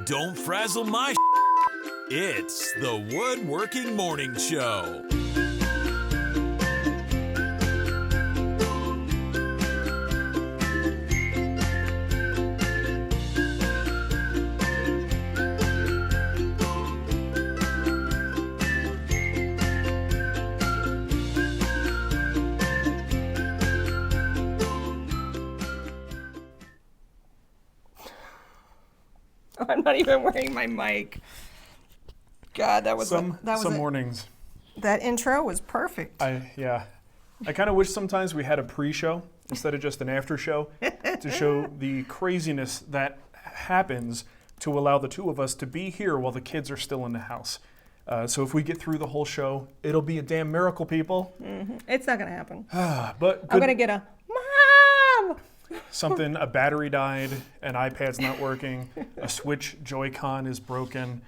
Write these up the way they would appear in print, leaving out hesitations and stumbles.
Don't frazzle my It's the Woodworking Morning Show. I'm not even wearing my mic. God, that was some mornings. That intro was perfect. I kind of wish sometimes we had a pre-show instead of just an after show to show the craziness that happens to allow the two of us to be here while the kids are still in the house. So if we get through the whole show, it'll be a damn miracle, people. Mm-hmm. It's not going to happen. But I'm going to get a mom. Something, a battery died, an iPad's not working, a Switch Joy-Con is broken.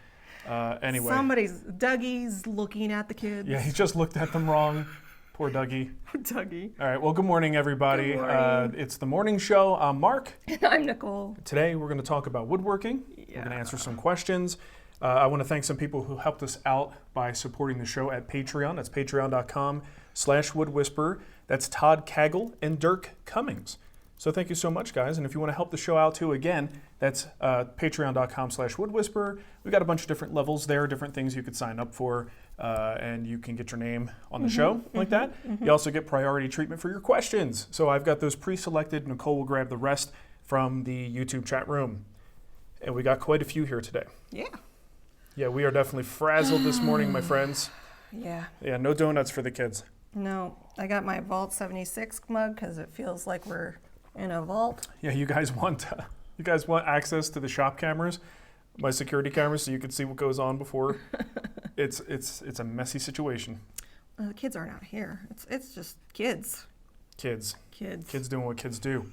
Anyway. Duggee's looking at the kids. Yeah, he just looked at them wrong. Poor Duggee. Duggee. All right, well, good morning, everybody. Good morning. It's the morning show. I'm Marc. And I'm Nicole. Today, we're going to talk about woodworking. Yeah. We're going to answer some questions. I want to thank some people who helped us out by supporting the show at Patreon. That's patreon.com/woodwhisperer. That's Todd Cagle and Dirk Cummings. So thank you so much, guys. And if you want to help the show out too, again, that's patreon.com/woodwhisperer. We've got a bunch of different levels there, different things you could sign up for, and you can get your name on the show like that. You also get priority treatment for your questions. So I've got those pre-selected. Nicole will grab the rest from the YouTube chat room. And we got quite a few here today. Yeah. Yeah, we are definitely frazzled this morning, my friends. Yeah. Yeah, no donuts for the kids. No, I got my Vault 76 mug because it feels like we're in a vault. Yeah, you guys want access to the shop cameras, my security cameras, so you can see what goes on before. It's a messy situation. The kids aren't out here. It's just kids. Kids doing what kids do.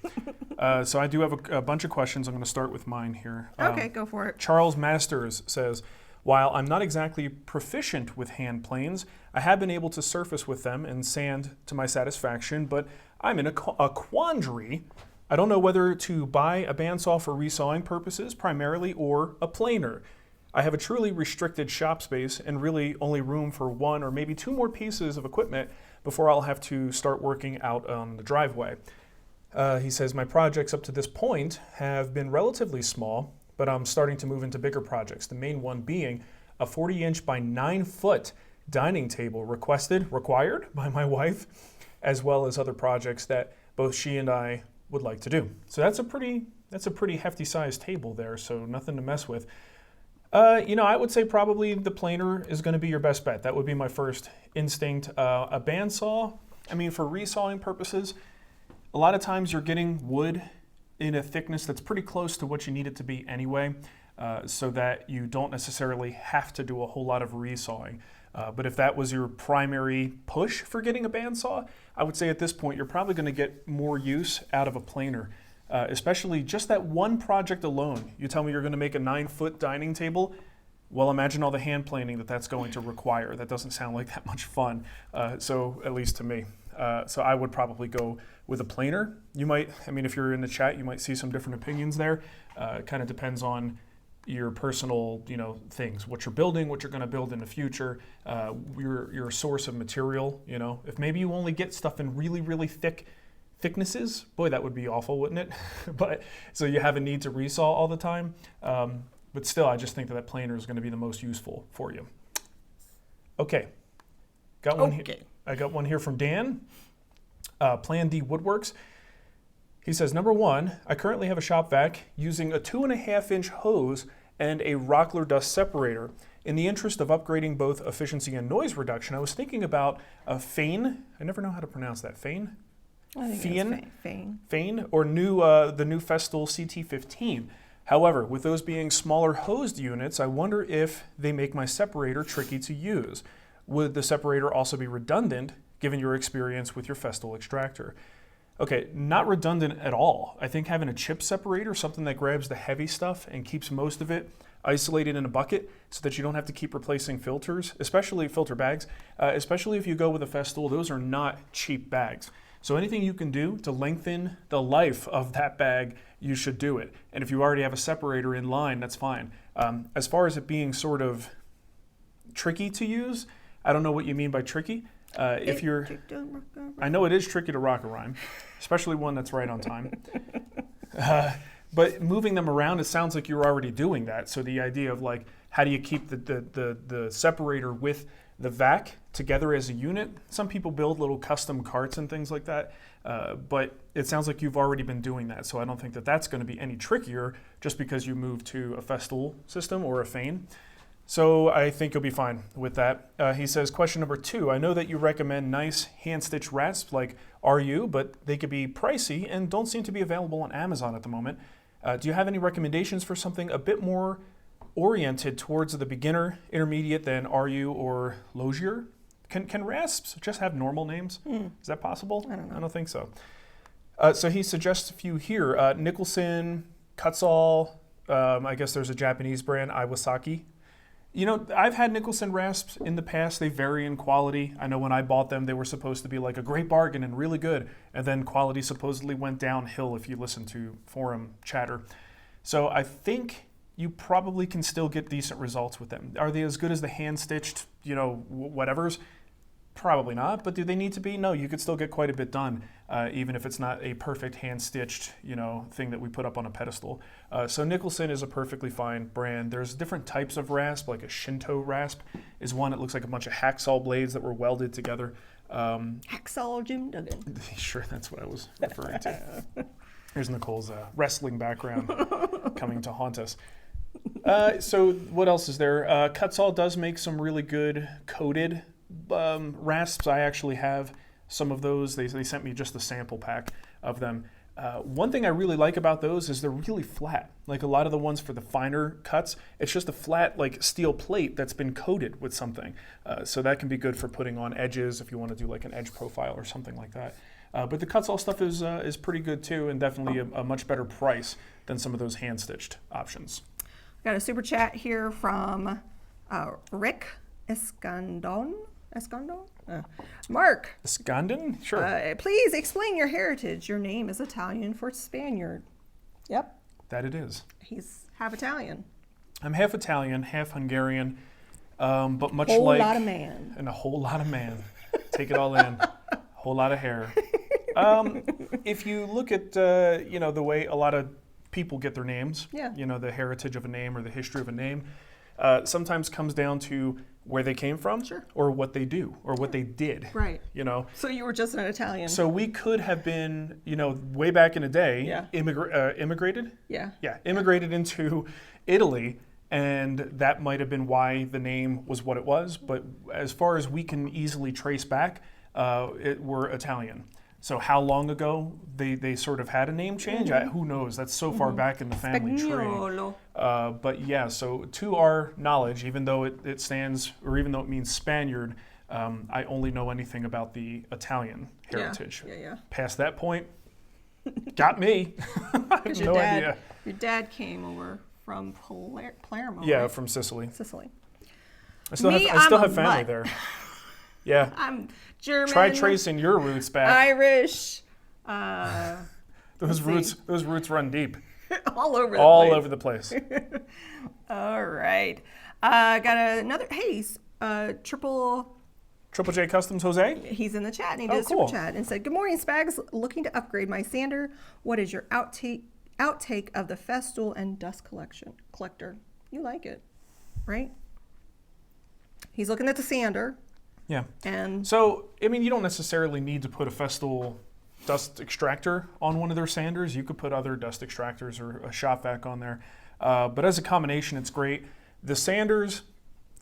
So I do have a bunch of questions. I'm going to start with mine here. Okay, go for it. Charles Masters says, while I'm not exactly proficient with hand planes, I have been able to surface with them and sand to my satisfaction, but I'm in a quandary. I don't know whether to buy a bandsaw for resawing purposes primarily or a planer. I have a truly restricted shop space and really only room for one or maybe two more pieces of equipment before I'll have to start working out on the driveway. He says, my projects up to this point have been relatively small, but I'm starting to move into bigger projects. The main one being a 40-inch by 9-foot dining table required by my wife, as well as other projects that both she and I would like to do. So that's a pretty hefty sized table there, so nothing to mess with. I would say probably the planer is going to be your best bet. That would be my first instinct. A bandsaw, for resawing purposes, a lot of times you're getting wood in a thickness that's pretty close to what you need it to be anyway, so that you don't necessarily have to do a whole lot of resawing. But if that was your primary push for getting a bandsaw, I would say at this point you're probably going to get more use out of a planer, especially just that one project alone. You tell me you're going to make a 9-foot dining table. Well, imagine all the hand planing that's going to require. That doesn't sound like that much fun, so at least to me. So I would probably go with a planer. You might, if you're in the chat, you might see some different opinions there. It kind of depends on your personal, things, what you're building, what you're going to build in the future, your source of material. If maybe you only get stuff in really, really thicknesses, boy, that would be awful, wouldn't it? But so you have a need to resaw all the time. But still, I just think that planer is going to be the most useful for you. Okay, got one here. I got one here from Dan, Plan D Woodworks. He says, number one, I currently have a shop vac using a 2.5-inch hose and a Rockler dust separator. In the interest of upgrading both efficiency and noise reduction, I was thinking about a Fein. I never know how to pronounce that. Fein? I think Fein. Fein, or the new Festool CT15. However, with those being smaller hosed units, I wonder if they make my separator tricky to use. Would the separator also be redundant, given your experience with your Festool extractor? Okay, not redundant at all. I think having a chip separator, something that grabs the heavy stuff and keeps most of it isolated in a bucket so that you don't have to keep replacing filters, especially filter bags, especially if you go with a Festool. Those are not cheap bags. So anything you can do to lengthen the life of that bag, you should do it. And if you already have a separator in line, that's fine. As far as it being sort of tricky to use, I don't know what you mean by tricky. I know it is tricky to rock a rhyme, especially one that's right on time. But moving them around, it sounds like you're already doing that. So the idea of like, how do you keep the separator with the vac together as a unit? Some people build little custom carts and things like that, but it sounds like you've already been doing that. So I don't think that that's going to be any trickier just because you move to a Festool system or a Fane. So I think you'll be fine with that. He says, question number 2, I know that you recommend nice hand-stitched rasps like RU, but they could be pricey and don't seem to be available on Amazon at the moment. Do you have any recommendations for something a bit more oriented towards the beginner, intermediate than RU or Lozier? Can rasps just have normal names? Is that possible? I don't know. I don't think so. So he suggests a few here. Nicholson, Kutzall, I guess there's a Japanese brand, Iwasaki. You know, I've had Nicholson rasps in the past. They vary in quality. I know when I bought them, they were supposed to be like a great bargain and really good. And then quality supposedly went downhill if you listen to forum chatter. So I think you probably can still get decent results with them. Are they as good as the hand-stitched, whatevers? Probably not, but do they need to be? No, you could still get quite a bit done, even if it's not a perfect hand-stitched, thing that we put up on a pedestal. So Nicholson is a perfectly fine brand. There's different types of rasp, like a Shinto rasp is one that looks like a bunch of hacksaw blades that were welded together. Hacksaw Jim Duggan. Sure, that's what I was referring to. Here's Nicole's wrestling background coming to haunt us. So what else is there? Kutzall does make some really good coated rasps. I actually have some of those. They sent me just a sample pack of them. One thing I really like about those is they're really flat. Like a lot of the ones for the finer cuts, it's just a flat like steel plate that's been coated with something. So that can be good for putting on edges if you want to do like an edge profile or something like that. But the Kutzall stuff is pretty good too, and definitely a much better price than some of those hand-stitched options. Got a super chat here from Rick Escandon. Marc. Escandon? Sure. Please explain your heritage. Your name is Italian for Spaniard. Yep. That it is. He's half Italian. I'm half Italian, half Hungarian, but much Whole like... lot of man. And a whole lot of man. Take it all in. Whole lot of hair. If you look at, the way a lot of people get their names, yeah. The heritage of a name or the history of a name, sometimes comes down to where they came from, sure. or what they do, or what they did. Right. So you were just an Italian. So we could have been, way back in the day, yeah. Immigrated? Yeah. Yeah, immigrated into Italy, and that might have been why the name was what it was. But as far as we can easily trace back, we're Italian. So how long ago they sort of had a name change? Who knows? That's so far back in the family tree. But yeah, so to our knowledge, even though it stands, or even though it means Spaniard, I only know anything about the Italian heritage. Yeah. Past that point, got me. I have no idea. Your dad came over from Palermo. Yeah, right? from Sicily. I still have family mutt. there. Yeah. I'm German. Try tracing your roots back. Irish. Those roots run deep. All over the place. All right. Got another. Hey, Triple J Customs Jose? He's in the chat, and he did a super chat and said, "Good morning, Spags. Looking to upgrade my sander. What is your outtake of the Festool and dust collector? You like it, right?" He's looking at the sander. Yeah. And so, you don't necessarily need to put a Festool dust extractor on one of their sanders. You could put other dust extractors or a shop vac on there. But as a combination, it's great. The sanders,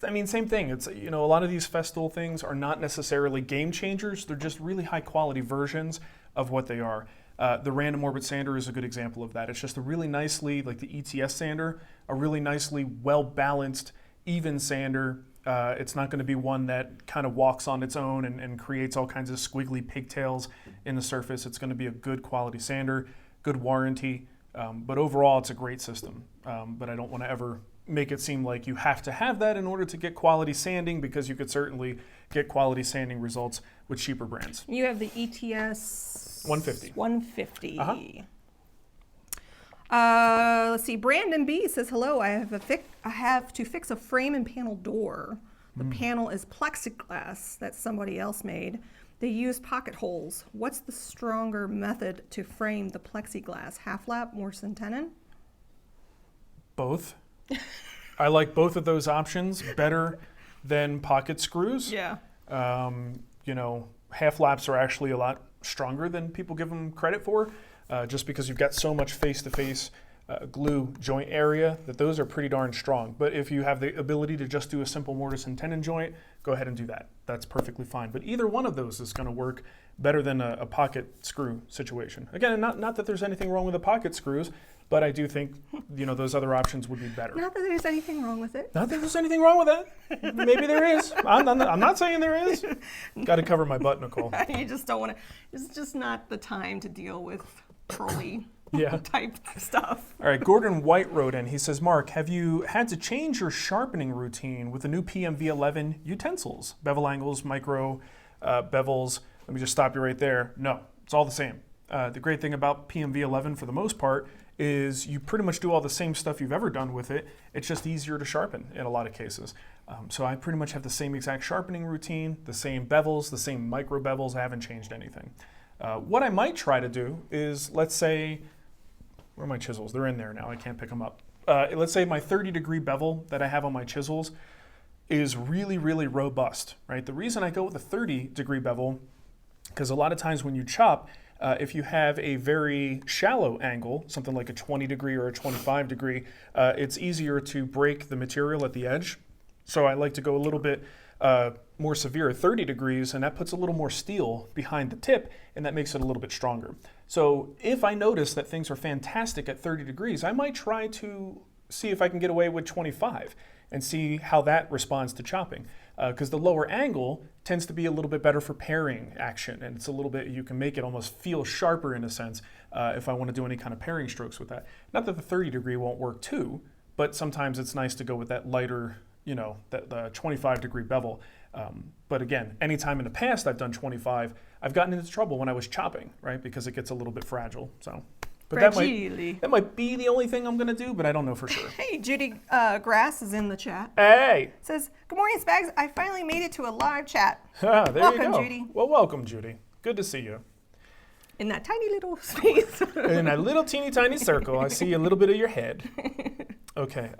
same thing. It's, a lot of these Festool things are not necessarily game changers. They're just really high quality versions of what they are. The random orbit sander is a good example of that. It's just a really nicely, like the ETS sander, a really nicely well-balanced, even sander. It's not going to be one that kind of walks on its own and creates all kinds of squiggly pigtails in the surface. It's going to be a good quality sander, good warranty, but overall it's a great system. But I don't want to ever make it seem like you have to have that in order to get quality sanding, because you could certainly get quality sanding results with cheaper brands. You have the ETS 150. 150. Uh-huh. Let's see. Brandon B says, hello. I have to fix a frame and panel door. The panel is plexiglass that somebody else made. They use pocket holes. What's the stronger method to frame the plexiglass? Half lap, Mortise and Tenon? Both. I like both of those options better than pocket screws. Yeah. Half laps are actually a lot stronger than people give them credit for, just because you've got so much face-to-face glue joint area that those are pretty darn strong. But if you have the ability to just do a simple Mortise and Tenon joint, go ahead and do that. That's perfectly fine. But either one of those is going to work better than a pocket screw situation. Again, not that there's anything wrong with the pocket screws, but I do think those other options would be better. Not that there's anything wrong with it. Not that there's anything wrong with that. Maybe there is. I'm not saying there is. Got to cover my butt, Nicole. You just don't want to. It's just not the time to deal with trolley Yeah. type stuff. All right, Gordon White wrote in. He says, Mark, have you had to change your sharpening routine with the new PMV11 utensils? Bevel angles, micro bevels. Let me just stop you right there. No, it's all the same. The great thing about PMV11 for the most part is you pretty much do all the same stuff you've ever done with it. It's just easier to sharpen in a lot of cases. So I pretty much have the same exact sharpening routine, the same bevels, the same micro bevels. I haven't changed anything. What I might try to do is, let's say, where are my chisels? They're in there now. I can't pick them up. Let's say my 30-degree bevel that I have on my chisels is really, really robust, right? The reason I go with a 30-degree bevel, because a lot of times when you chop, if you have a very shallow angle, something like a 20-degree or a 25-degree, it's easier to break the material at the edge. So I like to go a little bit more severe at 30 degrees, and that puts a little more steel behind the tip, and that makes it a little bit stronger. So if I notice that things are fantastic at 30 degrees, I might try to see if I can get away with 25 and see how that responds to chopping. Because the lower angle tends to be a little bit better for paring action, and it's a little bit, you can make it almost feel sharper in a sense if I want to do any kind of paring strokes with that. Not that the 30 degree won't work too, but sometimes it's nice to go with that lighter, the 25 degree bevel. But again, anytime in the past I've done 25, I've gotten into trouble when I was chopping, right? Because it gets a little bit fragile. So, but that might be the only thing I'm going to do, but I don't know for sure. Hey, Judy Grass is in the chat. Hey! Says, good morning, Spags. I finally made it to a live chat. There Welcome, you go. Judy. Well, welcome, Judy. Good to see you. In that tiny little space. In that little teeny tiny circle, I see a little bit of your head. Okay.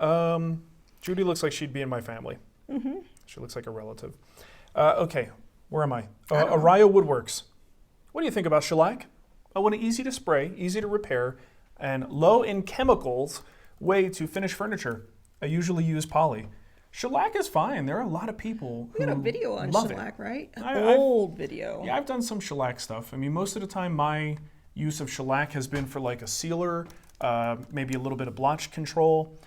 Judy looks like she'd be in my family. Mm-hmm. She looks like a relative. Okay, where am I? Arroyo Woodworks. What do you think about shellac? I want an easy to spray, easy to repair, and low in chemicals way to finish furniture. I usually use poly. Shellac is fine. There are a lot of people who We got a video on love shellac, right? I- Old video. Yeah, I've done some shellac stuff. I mean, most of the time my use of shellac has been for like a sealer, maybe a little bit of blotch control.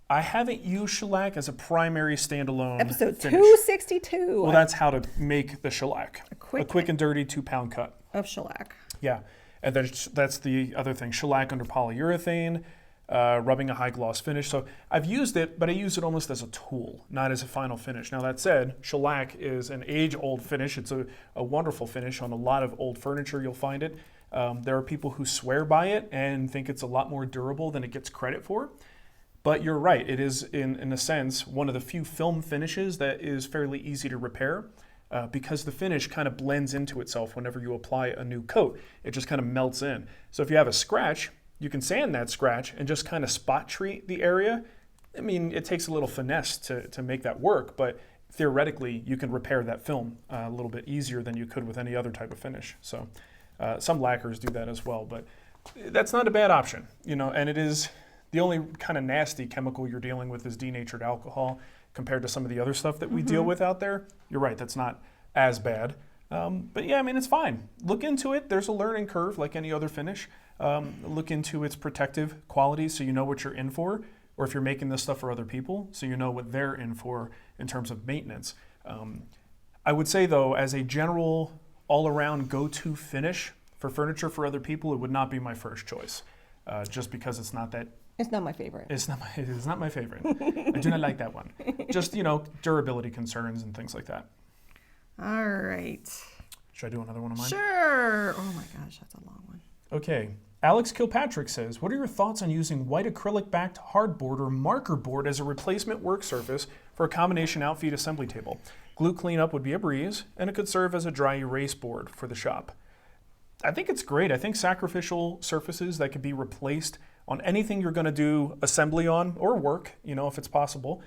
I haven't used shellac as a primary standalone Episode finish. 262 Well, that's how to make the shellac. A quick quick and dirty 2-pound cut. of shellac. Yeah, and that's the other thing. Shellac under polyurethane, rubbing a high gloss finish. So I've used it, but I use it almost as a tool, not as a final finish. Now that said, shellac is an age-old finish. It's a wonderful finish on a lot of old furniture. You'll find it. There are people who swear by it and think it's a lot more durable than it gets credit for. But you're right, it is, in a sense, one of the few film finishes that is fairly easy to repair because the finish kind of blends into itself whenever you apply a new coat. It just kind of melts in. So if you have a scratch, you can sand that scratch and just kind of spot treat the area. I mean, it takes a little finesse to make that work, but theoretically, you can repair that film a little bit easier than you could with any other type of finish. So some lacquers do that as well, but that's not a bad option, and it is... The only kind of nasty chemical you're dealing with is denatured alcohol compared to some of the other stuff that we deal with out there. You're right, that's not as bad. But yeah, I mean, it's fine. Look into it. There's a learning curve like any other finish. Look into its protective qualities so you know what you're in for, or if you're making this stuff for other people, so you know what they're in for in terms of maintenance. I would say, though, as a general all-around go-to finish for furniture for other people, it would not be my first choice. just because it's not that. It's not my favorite. It's not my favorite. I do not like that one. Just, durability concerns and things like that. All right. Should I do another one of mine? Sure. Oh my gosh, that's a long one. Okay. Alex Kilpatrick says, what are your thoughts on using white acrylic-backed hardboard or marker board as a replacement work surface for a combination outfeed assembly table? Glue cleanup would be a breeze, and it could serve as a dry erase board for the shop. I think it's great. I think sacrificial surfaces that could be replaced on anything you're going to do assembly on or work, if it's possible.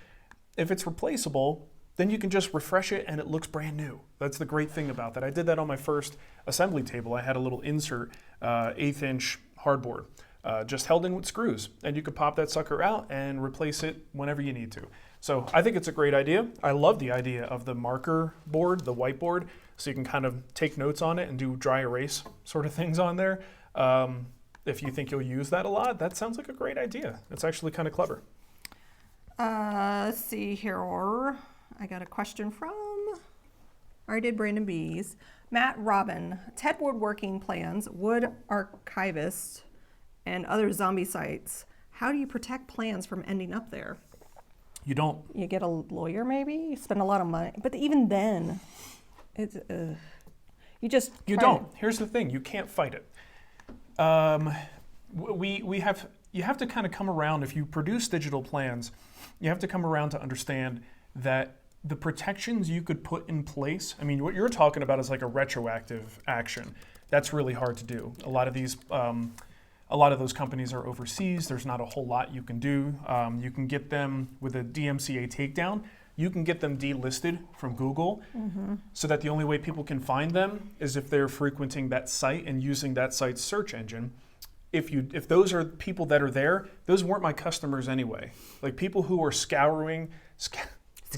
If it's replaceable, then you can just refresh it and it looks brand new. That's the great thing about that. I did that on my first assembly table. I had a little insert 1/8" hardboard, just held in with screws, and you could pop that sucker out and replace it whenever you need to. So I think it's a great idea. I love the idea of the marker board, the whiteboard, so you can kind of take notes on it and do dry erase sort of things on there. If you think you'll use that a lot, that sounds like a great idea. It's actually kind of clever. Let's see here. I got a question from, I already did Brandon B's. Matt Robin, TED Woodworking plans, wood archivist, and other zombie sites. How do you protect plans from ending up there? You don't. You get a lawyer maybe? You spend a lot of money. But even then, it's, you don't. Here's the thing, you can't fight it. You have to kind of come around, if you produce digital plans, you have to come around to understand that the protections you could put in place, what you're talking about is like a retroactive action. That's really hard to do. A lot of those companies are overseas. There's not a whole lot you can do. You can get them with a DMCA takedown. You can get them delisted from Google, so that the only way people can find them is if they're frequenting that site and using that site's search engine. If those are people that are there, those weren't my customers anyway. Like people who are scouring, is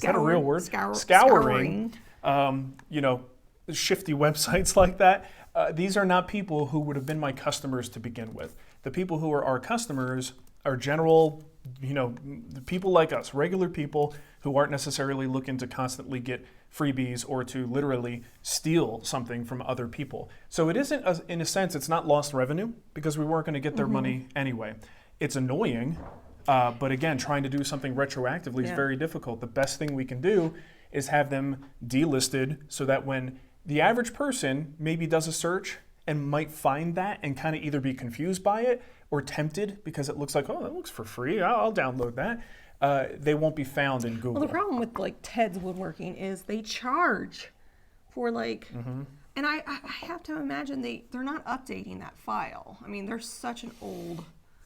that a real word? Scouring. Shifty websites like that. These are not people who would have been my customers to begin with. The people who are our customers are general, people like us, regular people who aren't necessarily looking to constantly get freebies or to literally steal something from other people. So it isn't, in a sense, it's not lost revenue because we weren't going to get their money anyway. It's annoying, but again, trying to do something retroactively is very difficult. The best thing we can do is have them delisted so that when the average person maybe does a search and might find that and kind of either be confused by it or tempted because it looks like, oh, that looks for free, I'll download that. They won't be found in Google. Well, the problem with like Ted's Woodworking is they charge for and I have to imagine they're not updating that file. They're such an old,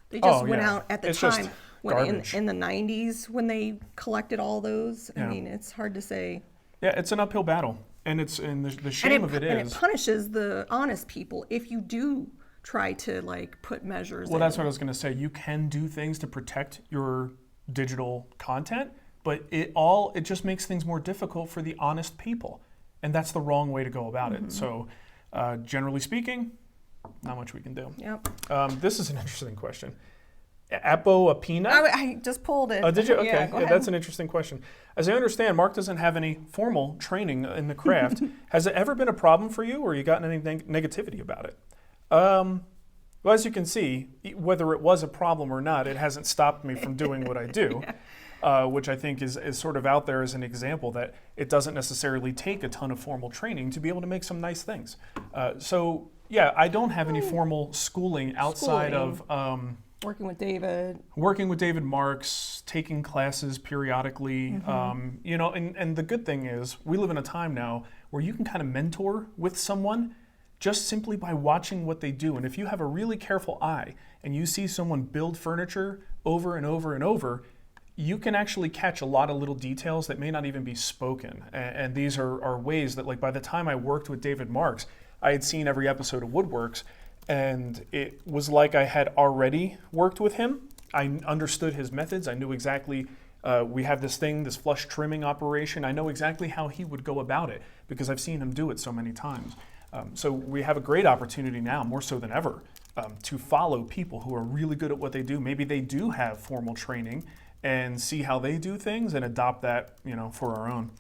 they just went out at the time when in the 90s when they collected all those. It's hard to say. Yeah, it's an uphill battle. And the shame of it is. And it punishes the honest people if you do try to put measures in. Well, that's what I was going to say. You can do things to protect your digital content, but it just makes things more difficult for the honest people. And that's the wrong way to go about it. So generally speaking, not much we can do. Yep. This is an interesting question. Apoapina? I just pulled it. Oh, did you? Okay. Yeah, that's an interesting question. As I understand, Marc doesn't have any formal training in the craft. Has it ever been a problem for you, or you gotten any negativity about it? Well, as you can see, whether it was a problem or not, it hasn't stopped me from doing what I do, which I think is sort of out there as an example that it doesn't necessarily take a ton of formal training to be able to make some nice things. So, yeah, I don't have any formal schooling outside of... Working with David Marks, taking classes periodically, and the good thing is we live in a time now where you can kind of mentor with someone just simply by watching what they do. And if you have a really careful eye and you see someone build furniture over and over and over, you can actually catch a lot of little details that may not even be spoken. And these are ways that, by the time I worked with David Marks, I had seen every episode of Woodworks. And it was like I had already worked with him. I understood his methods. I knew exactly, we have this flush trimming operation. I know exactly how he would go about it because I've seen him do it so many times. So we have a great opportunity now, more so than ever, to follow people who are really good at what they do. Maybe they do have formal training and see how they do things and adopt that, for our own.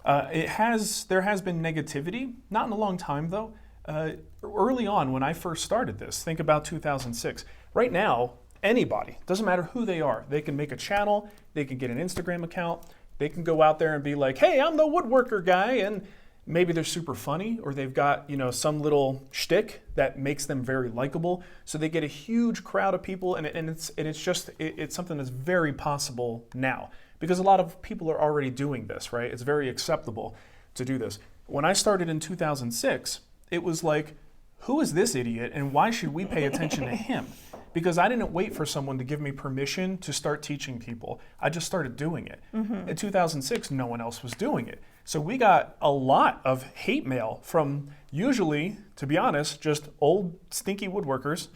There has been negativity, not in a long time though. early on when I first started this, think about 2006. Right now, anybody, doesn't matter who they are, they can make a channel, they can get an Instagram account, they can go out there and be like, hey, I'm the woodworker guy, and maybe they're super funny, or they've got, some little shtick that makes them very likable. So they get a huge crowd of people, and it's something that's very possible now because a lot of people are already doing this, right? It's very acceptable to do this. When I started in 2006, it was like, who is this idiot, and why should we pay attention to him? Because I didn't wait for someone to give me permission to start teaching people. I just started doing it. In 2006, no one else was doing it. So we got a lot of hate mail from usually, to be honest, just old stinky woodworkers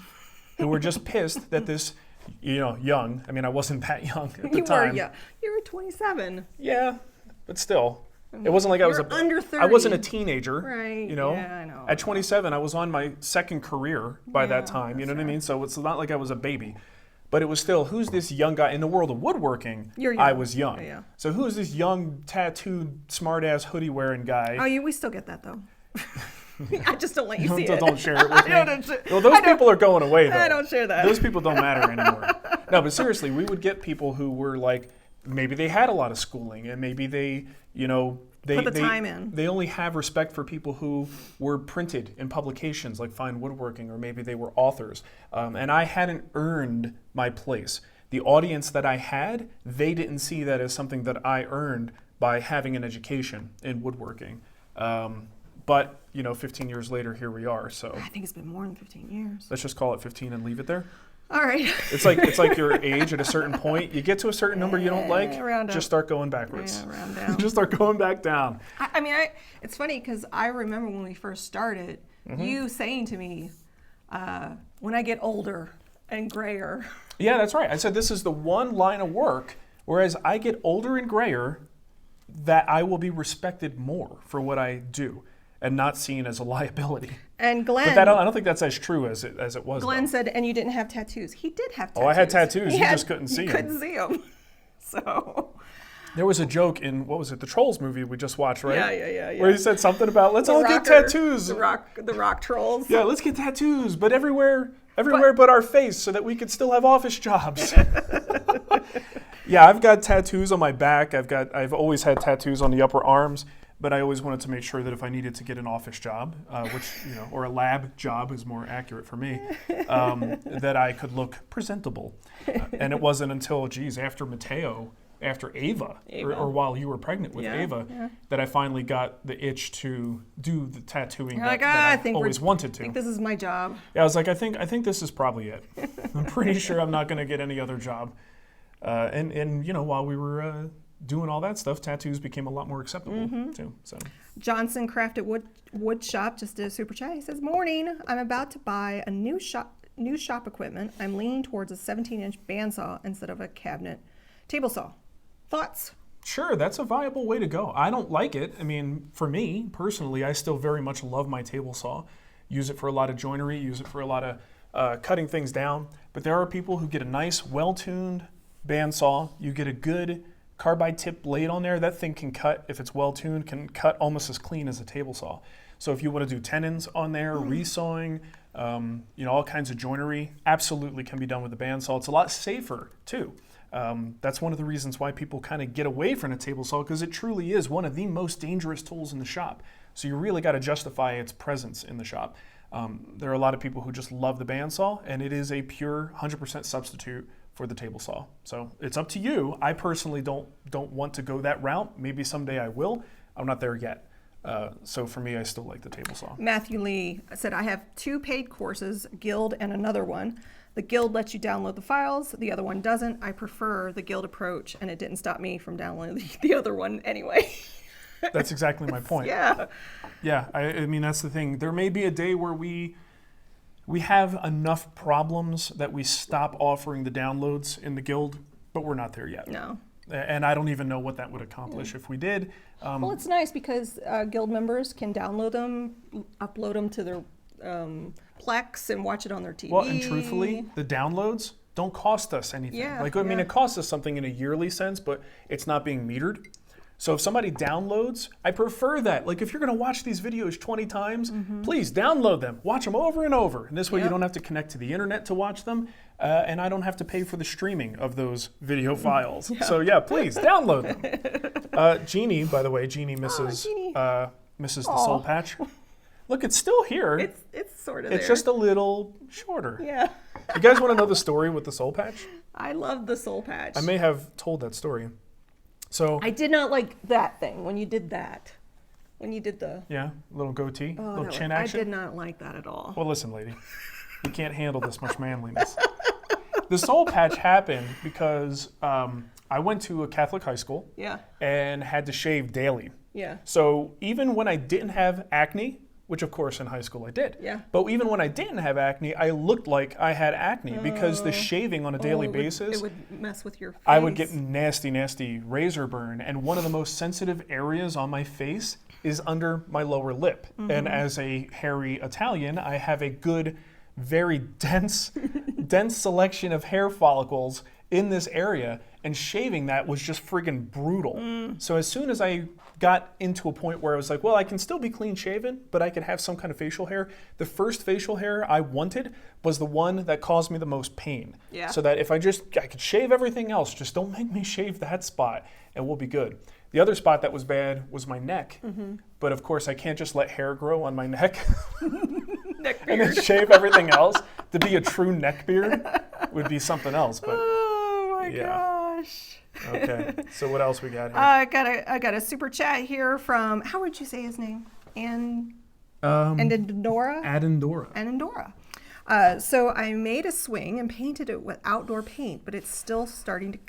who were just pissed that this, young, I mean, I wasn't that young at the time. You were 27. Yeah, but still. It wasn't like I was under 30. I wasn't a teenager, right? Yeah, I know. At 27, I was on my second career by that time. You know what I mean? So it's not like I was a baby, but it was still, who's this young guy in the world of woodworking? You're young. I was young. Yeah. So who's this young, tattooed, smart-ass hoodie wearing guy? Oh, yeah, we still get that though. I just don't let you see it. Don't share it with me. Well, those people are going away though. I don't share that. Those people don't matter anymore. No, but seriously, we would get people who were like, maybe they had a lot of schooling, and maybe they, put the time in. They only have respect for people who were printed in publications like Fine Woodworking, or maybe they were authors. And I hadn't earned my place. The audience that I had, they didn't see that as something that I earned by having an education in woodworking. But 15 years later, here we are. So I think it's been more than 15 years. Let's just call it 15 and leave it there. All right. It's like your age at a certain point. You get to a certain number you don't like, just start going backwards. Yeah, round down. Just start going back down. I mean, it's funny because I remember when we first started, you saying to me, when I get older and grayer. Yeah, that's right. I said this is the one line of work, whereas I get older and grayer, that I will be respected more for what I do and not seen as a liability. And Glenn, but I don't think that's as true as it was. Glenn though. said, and you didn't have tattoos. He did have tattoos. Oh, I had tattoos. You just couldn't see them. Couldn't see them. So there was a joke in, what was it, the Trolls movie we just watched, right? Yeah. Where he said something about, let's all get tattoos. The rock trolls. Yeah, let's get tattoos, but everywhere but our face, so that we could still have office jobs. Yeah, I've got tattoos on my back. I've always had tattoos on the upper arms, but I always wanted to make sure that if I needed to get an office job, or a lab job is more accurate for me, that I could look presentable. And it wasn't until, after Ava. Or while you were pregnant with Ava, that I finally got the itch to do the tattooing that I always wanted to. I think this is my job. Yeah, I was like, I think this is probably it. I'm pretty sure I'm not going to get any other job. And while we were doing all that stuff, tattoos became a lot more acceptable too. So Johnson Crafted Wood Shop just did a super chat. He says, "Morning. I'm about to buy a new shop equipment. I'm leaning towards a 17-inch bandsaw instead of a cabinet table saw. Thoughts?" Sure, that's a viable way to go. I don't like it. I mean, for me personally, I still very much love my table saw. Use it for a lot of joinery. Use it for a lot of cutting things down. But there are people who get a nice, well-tuned bandsaw. You get a good carbide tip blade on there. That thing can cut, if it's well tuned, can cut almost as clean as a table saw. So if you want to do tenons on there, resawing, all kinds of joinery, absolutely can be done with the bandsaw. It's a lot safer too. That's one of the reasons why people kind of get away from a table saw, because it truly is one of the most dangerous tools in the shop. So you really got to justify its presence in the shop. There are a lot of people who just love the bandsaw, and it is a pure 100% substitute for the table saw. So it's up to you. I personally don't want to go that route. Maybe someday I will. I'm not there yet. So for me, I still like the table saw. Matthew Lee said, "I have 2 paid courses, Guild and another one. The Guild lets you download the files. The other one doesn't. I prefer the Guild approach, and it didn't stop me from downloading the other one anyway." That's exactly my point. Yeah. Yeah, I mean, that's the thing. There may be a day where we have enough problems that we stop offering the downloads in the Guild, but we're not there yet. No. And I don't even know what that would accomplish if we did. Well, it's nice because Guild members can download them, upload them to their Plex, and watch it on their TV. Well, and truthfully, the downloads don't cost us anything. Yeah, it costs us something in a yearly sense, but it's not being metered. So if somebody downloads, I prefer that. Like if you're going to watch these videos 20 times, please download them. Watch them over and over. And this way you don't have to connect to the internet to watch them. And I don't have to pay for the streaming of those video files. So yeah, please download them. Jeannie, by the way, Jeannie misses the soul patch. Look, it's still here. It's sort of It's there. just a little shorter. Yeah. You guys want to know the story with the soul patch? I love the soul patch. I may have told that story. So I did not like that thing when you did that. When you did the little goatee, little chin I action. did not like that at all. Well, listen, lady, you can't handle this much manliness. The soul patch happened because I went to a Catholic high school and had to shave daily. Yeah. So even when I didn't have acne, which of course in high school I did, but even when I didn't have acne, I looked like I had acne because the shaving on a daily basis, it would mess with your face. I would get nasty razor burn. And one of the most sensitive areas on my face is under my lower lip. And as a hairy Italian, I have a good, very dense selection of hair follicles in this area, and shaving that was just friggin' brutal. So as soon as I got into a point where I was like, well, I can still be clean shaven, but I could have some kind of facial hair. The first facial hair I wanted was the one that caused me the most pain. Yeah. So that if I could shave everything else, just don't make me shave that spot and we'll be good. The other spot that was bad was my neck. But of course I can't just let hair grow on my neck neck and beard. then shave everything else. To be a true neck beard would be something else. But Oh my gosh. Okay, so what else we got here? I got a super chat here from, how would you say his name? Anandora? Anandora. So I made a swing and painted it with outdoor paint, but it's still starting to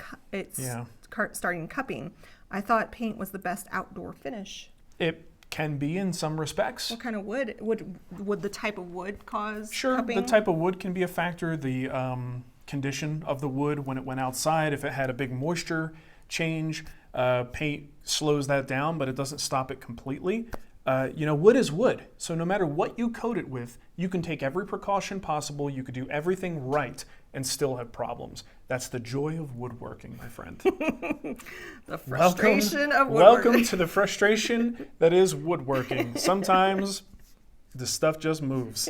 starting cupping. I thought paint was the best outdoor finish. It can be in some respects. What kind of wood? Would the type of wood cause Sure, cupping? the type of wood can be a factor. The condition of the wood when it went outside, if it had a big moisture change, paint slows that down, but it doesn't stop it completely. Wood is wood, so no matter what you coat it with, you can take every precaution possible, you could do everything right and still have problems. That's the joy of woodworking, my friend. The frustration of woodworking. Welcome to the frustration that is woodworking. Sometimes the stuff just moves.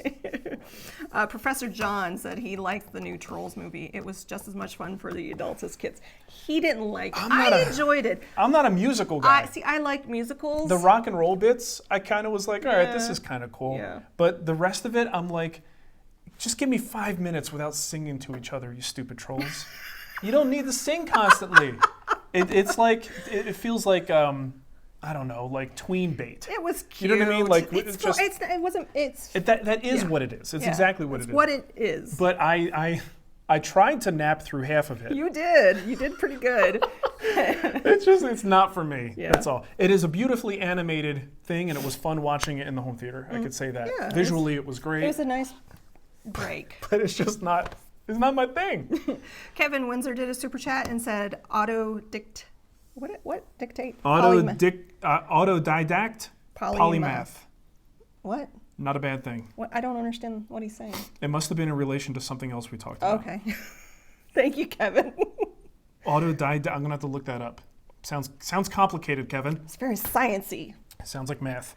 Professor John said he liked the new Trolls movie. It was just as much fun for the adults as kids. He didn't like it. I enjoyed it. I'm not a musical guy. I like musicals. The rock and roll bits, I kind of was like, all right, this is kind of cool. Yeah. But the rest of it, I'm like, just give me 5 minutes without singing to each other, you stupid trolls. You don't need to sing constantly. It's like, it feels like, I don't know, like tween bait. It was cute. You know what I mean? Like that is what it is. It's exactly what it is. What it is. But I tried to nap through half of it. You did. You did pretty good. It's not for me. Yeah. That's all. It is a beautifully animated thing, and it was fun watching it in the home theater. I could say that. Yeah, Visually, it was great. It was a nice break. But it's just not. It's not my thing. Kevin Windsor did a super chat and said autodict. What dictate? Autodidact. Polymath. What? Not a bad thing. What? I don't understand what he's saying. It must have been in relation to something else we talked about. Okay. Thank you, Kevin. Autodidact. I'm gonna have to look that up. Sounds complicated, Kevin. It's very sciencey. Sounds like math.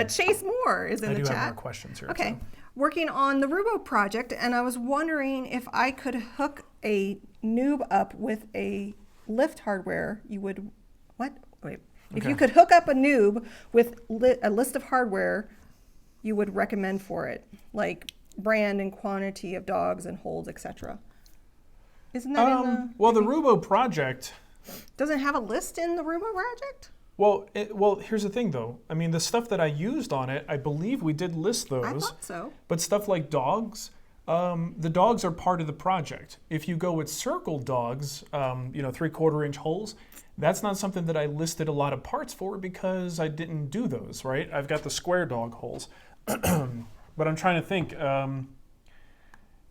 Chase Moore is in the chat. I do have more questions here. Okay. So. Working on the Ruobo project, and I was wondering if I could hook a noob up with a lift hardware. You would, what? Wait. If you could hook up a noob with a list of hardware you would recommend for it, like brand and quantity of dogs and holds, etc. Isn't that in the... Well, the Ruobo project... Doesn't it have a list in the Ruobo project? Well, here's the thing, though. I mean, the stuff that I used on it, I believe we did list those. I thought so. But stuff like dogs, the dogs are part of the project. If you go with circle dogs, 3/4-inch holes, that's not something that I listed a lot of parts for because I didn't do those, right? I've got the square dog holes. But I'm trying to think.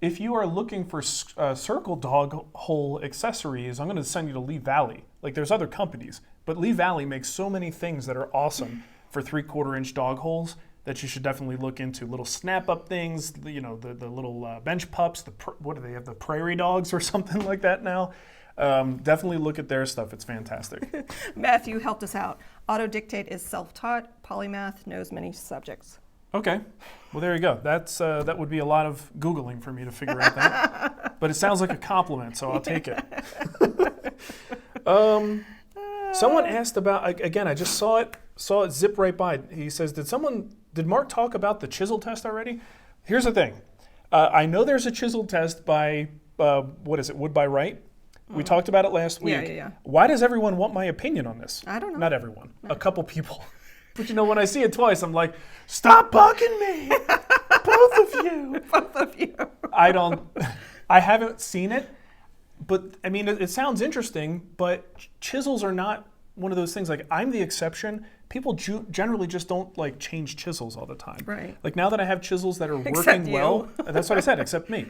If you are looking for circle dog hole accessories, I'm going to send you to Lee Valley. Like, there's other companies, but Lee Valley makes so many things that are awesome for 3/4-inch dog holes that you should definitely look into. Little snap-up things, the little bench pups, what do they have, the prairie dogs or something like that now? Definitely look at their stuff. It's fantastic. Matthew helped us out. Autodictate is self-taught. Polymath knows many subjects. Okay. Well, there you go. That would be a lot of Googling for me to figure out that. But it sounds like a compliment, so I'll take it. Someone asked about, again, I just saw it zip right by. He says, did Marc talk about the chisel test already? Here's the thing. I know there's a chisel test by, Wood by Wright. We talked about it last week. Yeah. Why does everyone want my opinion on this? I don't know. Not everyone. A couple people. But when I see it twice, I'm like, stop bugging me. Both of you. Both of you. I haven't seen it, but I mean, it sounds interesting, but chisels are not one of those things. Like, I'm the exception. People generally just don't like change chisels all the time. Right. Like, now that I have chisels that are Except working you. well, that's what I said, except me.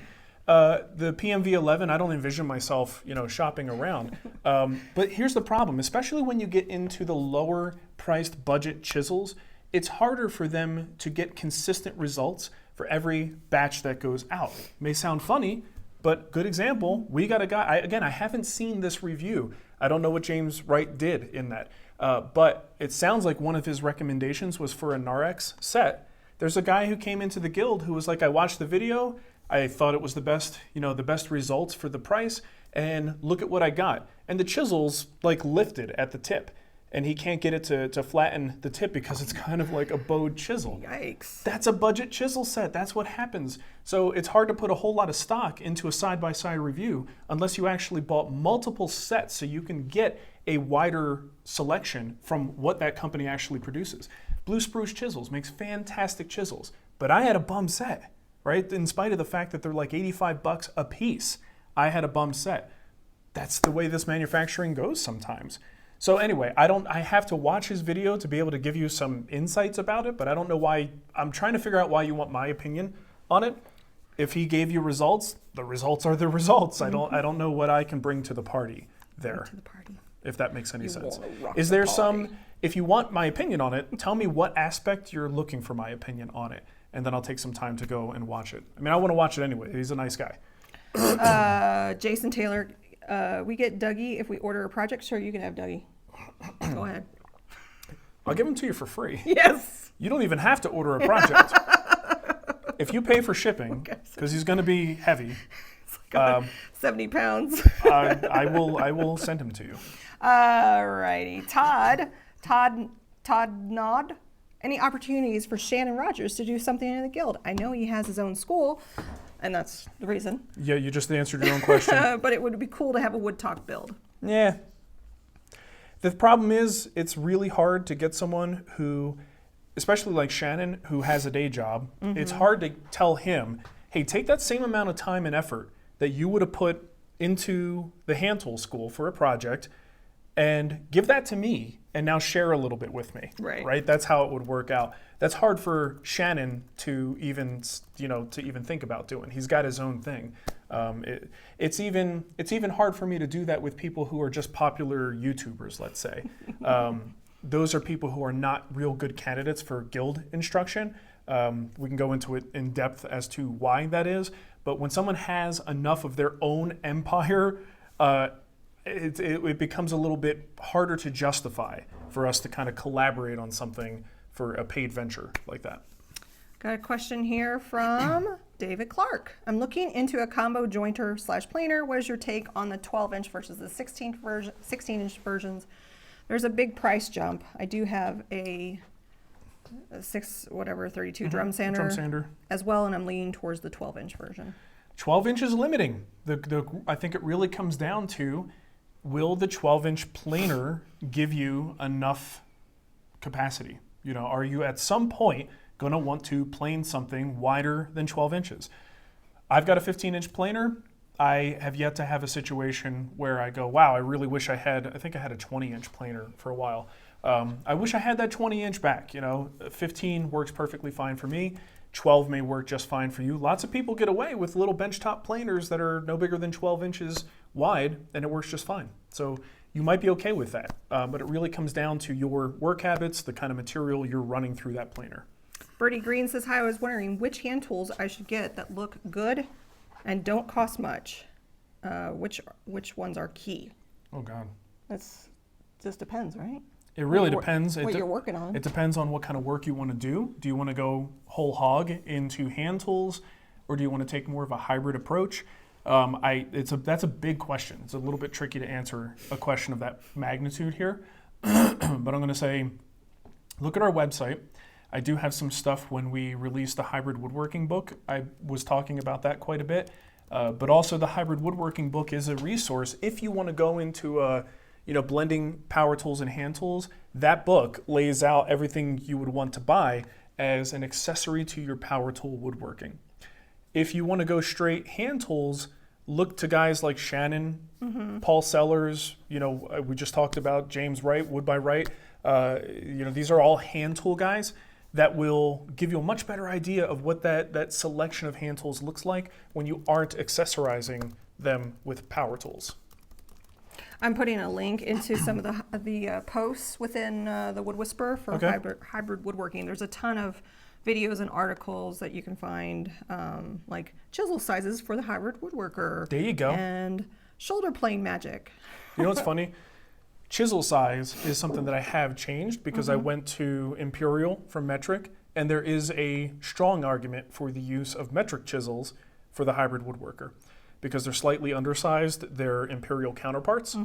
The PMV11, I don't envision myself, shopping around. But here's the problem, especially when you get into the lower priced budget chisels, it's harder for them to get consistent results for every batch that goes out. May sound funny, but good example, we got a guy, I haven't seen this review. I don't know what James Wright did in that, but it sounds like one of his recommendations was for a Narex set. There's a guy who came into the guild who was like, I watched the video, I thought it was the best results for the price, and look at what I got. And the chisel's like lifted at the tip, and he can't get it to flatten the tip because it's kind of like a bowed chisel. Yikes. That's a budget chisel set. That's what happens. So it's hard to put a whole lot of stock into a side-by-side review unless you actually bought multiple sets so you can get a wider selection from what that company actually produces. Blue Spruce Chisels makes fantastic chisels, but I had a bum set. Right? In spite of the fact that they're like $85 a piece, I had a bum set. That's the way this manufacturing goes sometimes. So anyway, I have to watch his video to be able to give you some insights about it, but I don't know why. I'm trying to figure out why you want my opinion on it. If he gave you results, the results are the results. Mm-hmm. I don't know what I can bring to the party there. To the party. If that makes any sense. Rock Is the there party. if you want my opinion on it, tell me what aspect you're looking for my opinion on it. And then I'll take some time to go and watch it. I mean, I want to watch it anyway. He's a nice guy. Jason Taylor, we get Duggee if we order a project. Sure, you can have Duggee. Go ahead. I'll give them to you for free. Yes. You don't even have to order a project. If you pay for shipping, because he's going to be heavy, It's like 70 pounds. I will send him to you. All righty. Todd Nod. Any opportunities for Shannon Rogers to do something in the guild? I know he has his own school, and that's the reason. Yeah, you just answered your own question. But it would be cool to have a wood talk build. Yeah. The problem is, it's really hard to get someone who, especially like Shannon, who has a day job, it's hard to tell him, hey, take that same amount of time and effort that you would have put into the hand tool school for a project and give that to me and now share a little bit with me. Right? That's how it would work out. That's hard for Shannon to even think about doing. He's got his own thing. It's even hard for me to do that with people who are just popular YouTubers, let's say. Those are people who are not real good candidates for guild instruction. We can go into it in depth as to why that is. But when someone has enough of their own empire, it becomes a little bit harder to justify for us to kind of collaborate on something for a paid venture like that. Got a question here from David Clark. I'm looking into a combo jointer / planer. What is your take on the 12-inch versus the 16-inch versions? There's a big price jump. I do have a 32 drum sander as well, and I'm leaning towards the 12-inch version. 12 inch is limiting. I think it really comes down to, will the 12-inch planer give you enough capacity? Are you at some point going to want to plane something wider than 12 inches? I've got a 15-inch planer. I have yet to have a situation where I go, wow, I really wish I had a 20-inch planer for a while. I wish I had that 20-inch back. 15 works perfectly fine for me. 12 may work just fine for you. Lots of people get away with little benchtop planers that are no bigger than 12 inches wide, and it works just fine. So you might be okay with that, but it really comes down to your work habits, the kind of material you're running through that planer. Birdie Green says, hi, I was wondering which hand tools I should get that look good and don't cost much. Which ones are key? Oh, God. That's just depends, right? It really depends. What you're working on. It depends on what kind of work you want to do. Do you want to go whole hog into hand tools, or do you want to take more of a hybrid approach? That's a big question. It's a little bit tricky to answer a question of that magnitude here. But I'm going to say, look at our website. I do have some stuff when we released the hybrid woodworking book. I was talking about that quite a bit. But also the hybrid woodworking book is a resource if you want to go into blending power tools and hand tools. That book lays out everything you would want to buy as an accessory to your power tool woodworking. If you want to go straight hand tools, look to guys like Shannon, Paul Sellers. We just talked about James Wright, Wood by Wright. These are all hand tool guys that will give you a much better idea of what that selection of hand tools looks like when you aren't accessorizing them with power tools. I'm putting a link into some of the posts within the Wood Whisperer for hybrid woodworking. There's a ton of videos and articles that you can find, like chisel sizes for the hybrid woodworker. There you go. And shoulder plane magic. You know what's funny? Chisel size is something that I have changed because I went to Imperial from metric, and there is a strong argument for the use of metric chisels for the hybrid woodworker because they're slightly undersized, they're Imperial counterparts,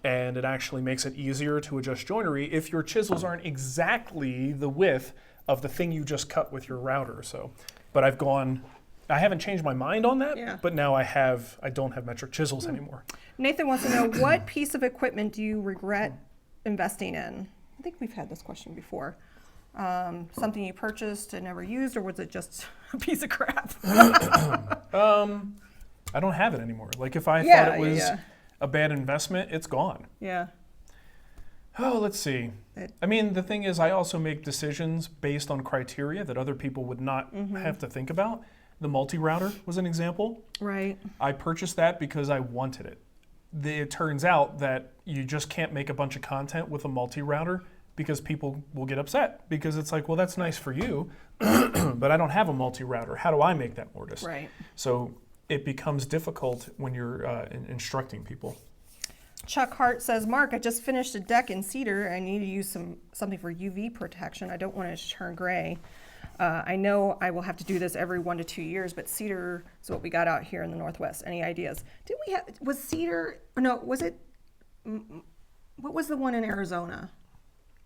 and it actually makes it easier to adjust joinery if your chisels aren't exactly the width of the thing you just cut with your router. But I haven't changed my mind on that, but now I don't have metric chisels anymore. Nathan wants to know, what piece of equipment do you regret investing in? I think we've had this question before. Something you purchased and never used, or was it just a piece of crap? I don't have it anymore. Like if I thought it was a bad investment, it's gone. Yeah. Oh, let's see. I mean, the thing is, I also make decisions based on criteria that other people would not have to think about. The multi-router was an example. Right. I purchased that because I wanted it. It turns out that you just can't make a bunch of content with a multi-router because people will get upset because it's like, well, that's nice for you, but I don't have a multi-router. How do I make that mortise? Right. So it becomes difficult when you're instructing people. Chuck Hart says, Mark, I just finished a deck in cedar. I need to use something for UV protection. I don't want it to turn gray. I know I will have to do this every 1 to 2 years, but cedar is what we got out here in the Northwest. Any ideas? Was cedar, no, was it, what was the one in Arizona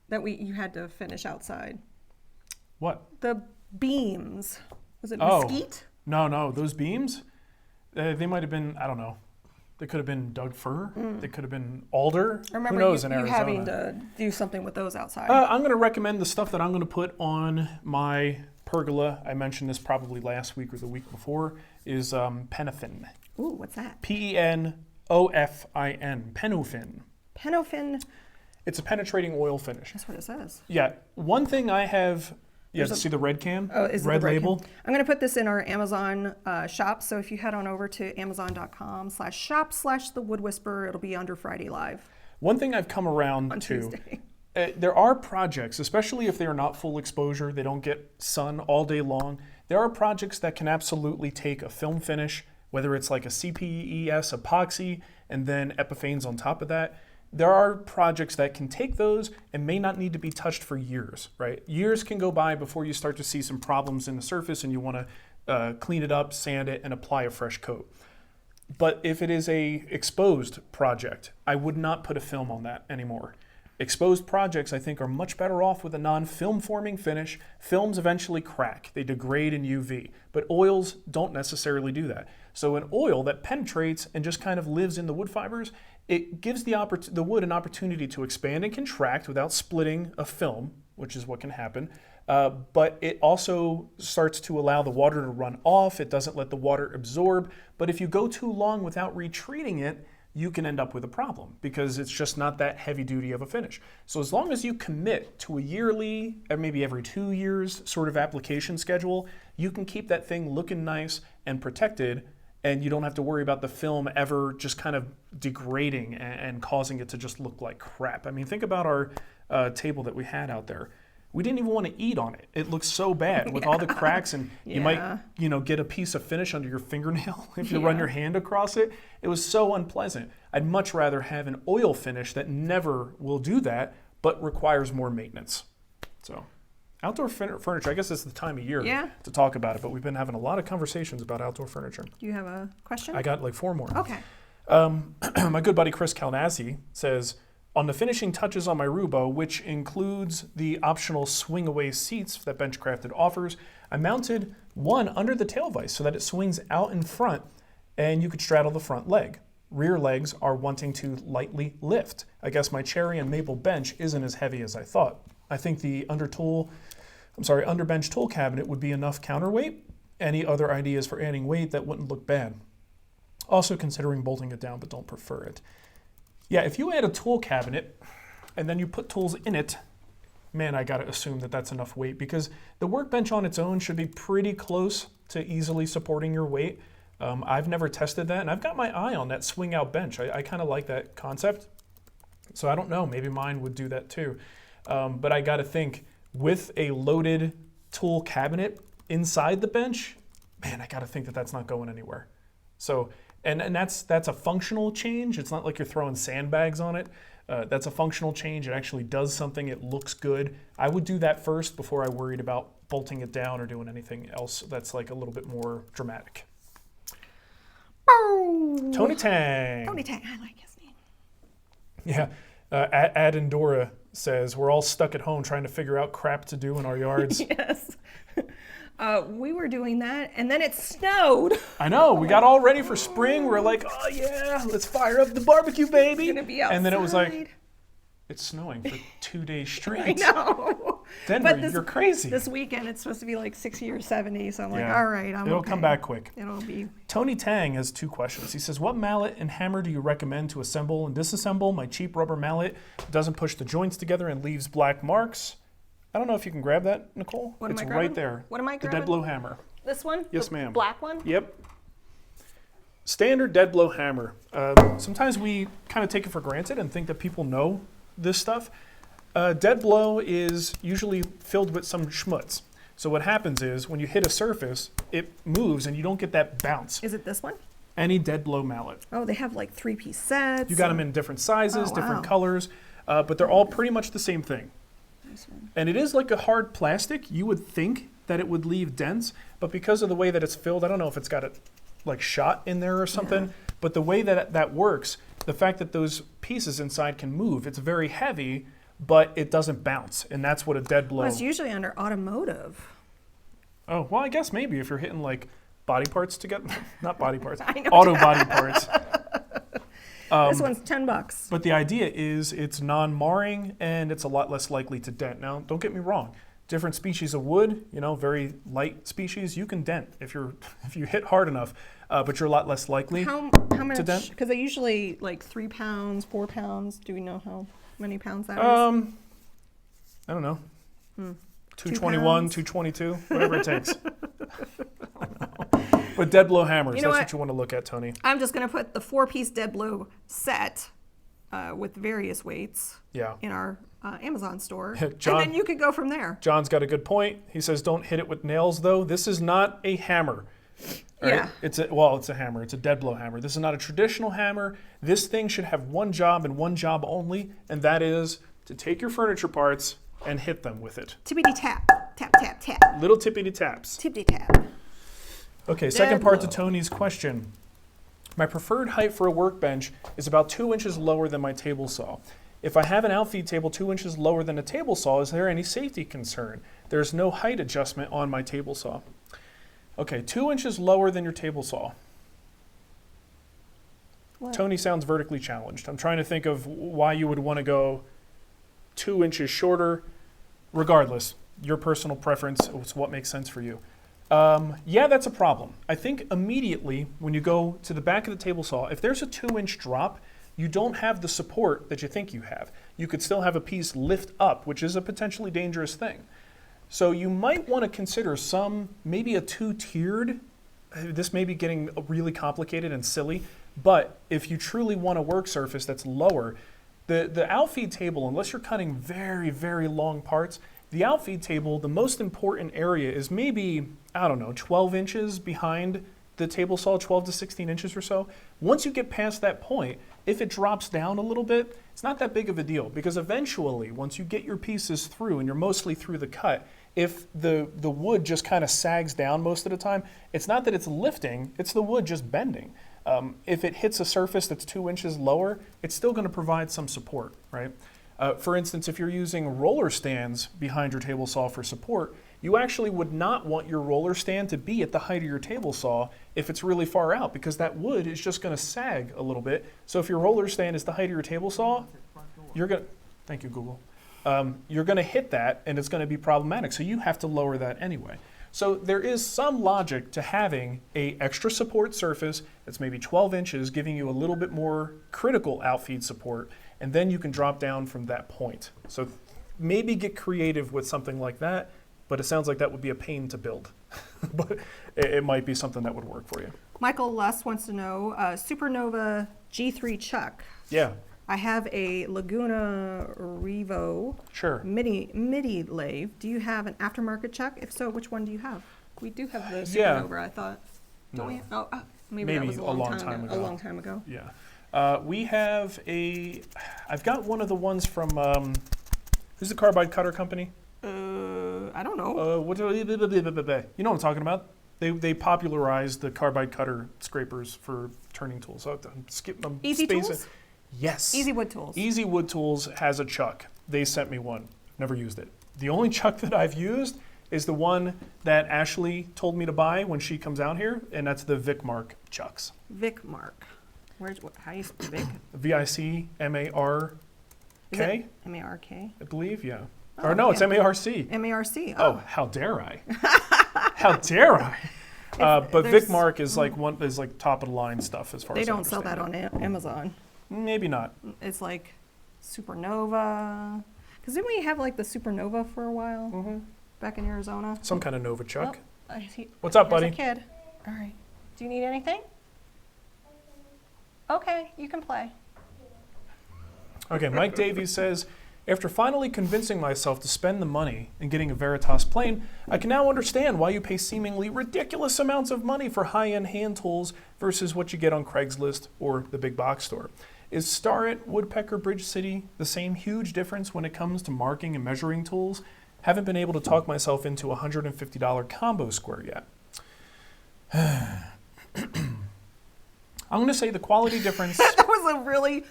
that you had to finish outside? What? The beams. Was it mesquite? No, those beams, they might have been, I don't know. They could have been Doug fir. They could have been alder. I remember Who knows in Arizona. You having to do something with those outside. I'm going to recommend the stuff that I'm going to put on my pergola. I mentioned this probably last week or the week before, is Penofin. Ooh, what's that? Penofin. Penofin. Penofin. It's a penetrating oil finish. That's what it says. Yeah. One thing I have... see the red can? Oh, is it red the red label? Can? I'm going to put this in our Amazon shop. So if you head on over to amazon.com/shop/the Wood Whisperer, it'll be under Friday Live. One thing I've come around on to, Tuesday. There are projects, especially if they are not full exposure, they don't get sun all day long. There are projects that can absolutely take a film finish, whether it's like a CPES epoxy and then epiphanes on top of that. There are projects that can take those and may not need to be touched for years, right? Years can go by before you start to see some problems in the surface and you want to clean it up, sand it, and apply a fresh coat. But if it is a exposed project, I would not put a film on that anymore. Exposed projects, I think, are much better off with a non-film forming finish. Films eventually crack. They degrade in UV. But oils don't necessarily do that. So an oil that penetrates and just kind of lives in the wood fibers, it gives the wood an opportunity to expand and contract without splitting a film, which is what can happen. But it also starts to allow the water to run off. It doesn't let the water absorb. But if you go too long without retreating it, you can end up with a problem because it's just not that heavy duty of a finish. So as long as you commit to a yearly, or maybe every 2 years sort of application schedule, you can keep that thing looking nice and protected, and you don't have to worry about the film ever just kind of degrading and causing it to just look like crap. I mean, think about our table that we had out there. we didn't even want to eat on it. It looked so bad with all the cracks, and you might, get a piece of finish under your fingernail if you run your hand across it. It was so unpleasant. I'd much rather have an oil finish that never will do that, but requires more maintenance. So outdoor furniture, I guess it's the time of year to talk about it, but we've been having a lot of conversations about outdoor furniture. Do you have a question? I got like 4 more. Okay. My good buddy Chris Kalnazzi says, on the finishing touches on my Ruobo, which includes the optional swing-away seats that Benchcrafted offers, I mounted one under the tail vise so that it swings out in front and you could straddle the front leg. Rear legs are wanting to lightly lift. I guess my cherry and maple bench isn't as heavy as I thought. I think the underbench tool cabinet would be enough counterweight. Any other ideas for adding weight that wouldn't look bad? Also considering bolting it down, but don't prefer it. Yeah, if you add a tool cabinet and then you put tools in it, man, I gotta assume that that's enough weight, because the workbench on its own should be pretty close to easily supporting your weight. I've never tested that, and I've got my eye on that swing out bench. I kind of like that concept. So I don't know, maybe mine would do that too. But I gotta think, with a loaded tool cabinet inside the bench, man, I gotta think that that's not going anywhere. So, and that's a functional change. It's not like you're throwing sandbags on it. That's a functional change. It actually does something. It looks good. I would do that first before I worried about bolting it down or doing anything else that's like a little bit more dramatic. Tony Tang. Tony Tang, I like his name. Yeah. Adendora says, we're all stuck at home trying to figure out crap to do in our yards. Yes. We were doing that, and then it snowed. I know. We got all ready for spring. We're like, oh yeah, let's fire up the barbecue, baby. It's gonna be outside. And then it was like, it's snowing for 2 days straight. I know. Denver, you're crazy. This weekend, it's supposed to be like 60 or 70, so I'm like, all right, It'll come back quick. It'll be. Tony Tang has 2 questions. He says, what mallet and hammer do you recommend to assemble and disassemble? My cheap rubber mallet doesn't push the joints together and leaves black marks. I don't know if you can grab that, Nicole. What am I it's grabbing? right there. What am I The grabbing? dead blow hammer. This one? Yes, The ma'am. Black one? Yep. Standard dead blow hammer. Sometimes we kind of take it for granted and think that people know this stuff. Dead blow is usually filled with some schmutz. So what happens is when you hit a surface, it moves and you don't get that bounce. Is it this one? Any dead blow mallet. Oh, they have like 3-piece sets. You got them in different sizes, different wow. colors, but they're all pretty much the same thing. And it is like a hard plastic. You would think that it would leave dents, but because of the way that it's filled, I don't know if it's got it like shot in there or something, but the way that that works, the fact that those pieces inside can move, it's very heavy, but it doesn't bounce, and that's what a dead blow. Well, it's usually under automotive. Oh, well, I guess maybe if you're hitting like body parts together, not body parts, I know. auto body parts. This one's $10. But the idea is it's non-marring and it's a lot less likely to dent. Now, don't get me wrong. Different species of wood, very light species, you can dent if you hit hard enough, but you're a lot less likely How much? to dent. Because they usually like 3 pounds, 4 pounds. Do we know how many pounds that is? I don't know. 221, 2 222, whatever it takes. But dead blow hammers, that's what you want to look at, Tony. I'm just going to put the 4-piece dead blow set with various weights in our Amazon store. John, and then you could go from there. John's got a good point. He says don't hit it with nails, though. This is not a hammer. Right? Yeah. It's a hammer. It's a dead blow hammer. This is not a traditional hammer. This thing should have one job and one job only, and that is to take your furniture parts and hit them with it. Tippity tap. Tap, tap, tap. Little tippity taps. Tippity tap. Okay, second part to Tony's question. My preferred height for a workbench is about 2 inches lower than my table saw. If I have an outfeed table 2 inches lower than a table saw, is there any safety concern? There's no height adjustment on my table saw. Okay, 2 inches lower than your table saw. What? Tony sounds vertically challenged. I'm trying to think of why you would want to go 2 inches shorter. Regardless, your personal preference is what makes sense for you. Yeah, that's a problem. I think immediately when you go to the back of the table saw, if there's a 2-inch drop, you don't have the support that you think you have. You could still have a piece lift up, which is a potentially dangerous thing. So you might want to consider maybe a 2-tiered, this may be getting really complicated and silly, but if you truly want a work surface that's lower, the outfeed table, unless you're cutting very, very long parts, The outfeed table, the most important area is maybe, I don't know, 12 inches behind the table saw, 12 to 16 inches or so. Once you get past that point, if it drops down a little bit, it's not that big of a deal, because eventually, once you get your pieces through and you're mostly through the cut, if the wood just kind of sags down most of the time, it's not that it's lifting, it's the wood just bending. If it hits a surface that's 2 inches lower, it's still going to provide some support, right? For instance, if you're using roller stands behind your table saw for support, you actually would not want your roller stand to be at the height of your table saw if it's really far out, because that wood is just going to sag a little bit. So if your roller stand is the height of your table saw, you're going to, thank you, Google, you're going to hit that and it's going to be problematic. So you have to lower that anyway. So there is some logic to having a extra support surface that's maybe 12 inches, giving you a little bit more critical outfeed support, and then you can drop down from that point. So maybe get creative with something like that, but it sounds like that would be a pain to build. But it might be something that would work for you. Michael Luss wants to know, Supernova G3 chuck. Yeah. I have a Laguna Revo Sure. midi lathe. Do you have an aftermarket chuck? If so, which one do you have? We do have the Supernova, I thought. Don't we? Oh, maybe that was a long time ago. A long time ago. Yeah. We have I've got one of the ones from, who's the carbide cutter company? I don't know. You know what I'm talking about? They popularized the carbide cutter scrapers for turning tools. So I'm skipping. Easy Tools? Yes. Easy Wood Tools. Easy Wood Tools has a chuck. They sent me one. Never used it. The only chuck that I've used is the one that Ashley told me to buy when she comes out here, and that's the Marc chucks. Marc. How do you spell Vic? VICMARK. M-A-R-K? I believe, yeah. Oh, or no, it's MARC. M-A-R-C. Oh, how dare I? How dare I? But Marc is like top of the line stuff as far as they don't sell that on Amazon. Maybe not. It's like Supernova. Because didn't we have like the Supernova for a while back in Arizona? Some kind of Nova chuck. Oh, What's up, buddy? There's a kid. All right. Do you need anything? Okay, you can play. Okay, Mike Davies says, after finally convincing myself to spend the money and getting a Veritas plane, I can now understand why you pay seemingly ridiculous amounts of money for high-end hand tools versus what you get on Craigslist or the big box store. Is Starrett Woodpecker Bridge City the same huge difference when it comes to marking and measuring tools? Haven't been able to talk myself into a $150 combo square yet. I'm going to say the quality difference... That was a really...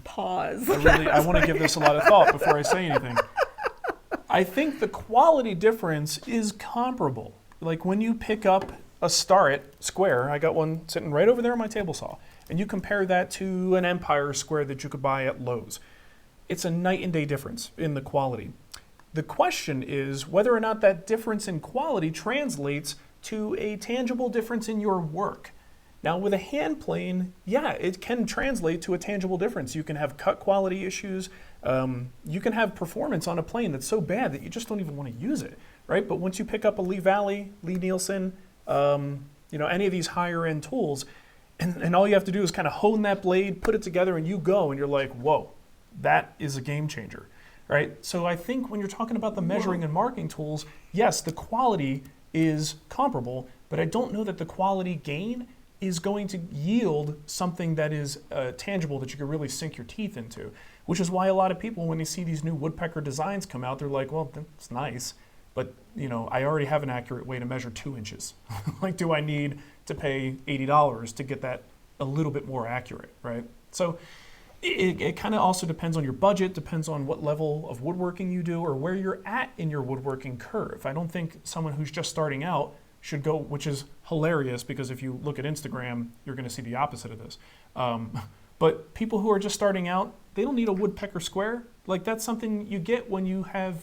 Pause. I want to give this a lot of thought before I say anything. I think the quality difference is comparable. Like when you pick up a Starrett square, I got one sitting right over there on my table saw, and you compare that to an Empire square that you could buy at Lowe's. It's a night and day difference in the quality. The question is whether or not that difference in quality translates to a tangible difference in your work. Now with a hand plane, yeah, it can translate to a tangible difference. You can have cut quality issues. You can have performance on a plane that's so bad that you just don't even want to use it, right? But once you pick up a Lee Valley, Lee Nielsen, any of these higher end tools, and all you have to do is kind of hone that blade, put it together, and you go, and you're like, whoa, that is a game changer, right? So I think when you're talking about the measuring and marking tools, yes, the quality is comparable, but I don't know that the quality gain is going to yield something that is tangible that you can really sink your teeth into, which is why a lot of people, when they see these new woodpecker designs come out, they're like, well, that's nice, but I already have an accurate way to measure 2 inches. Like, do I need to pay $80 to get that a little bit more accurate, right? So it kind of also depends on your budget, depends on what level of woodworking you do or where you're at in your woodworking curve. I don't think someone who's just starting out should go, which is hilarious because if you look at Instagram, you're going to see the opposite of this. But people who are just starting out, they don't need a woodpecker square. Like that's something you get when you have,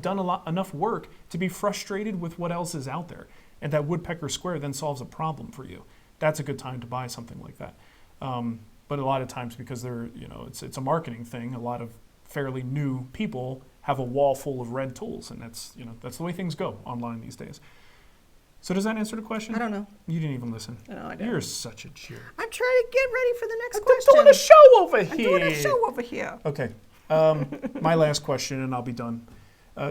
done enough work to be frustrated with what else is out there. And that woodpecker square then solves a problem for you. That's a good time to buy something like that. But a lot of times because it's a marketing thing, a lot of fairly new people have a wall full of red tools, and that's the way things go online these days. So does that answer the question? I don't know. You didn't even listen. No, I didn't. You're such a jerk. I'm trying to get ready for the next question. I'm doing a show over here. I'm doing a show over here. Okay. My last question, and I'll be done.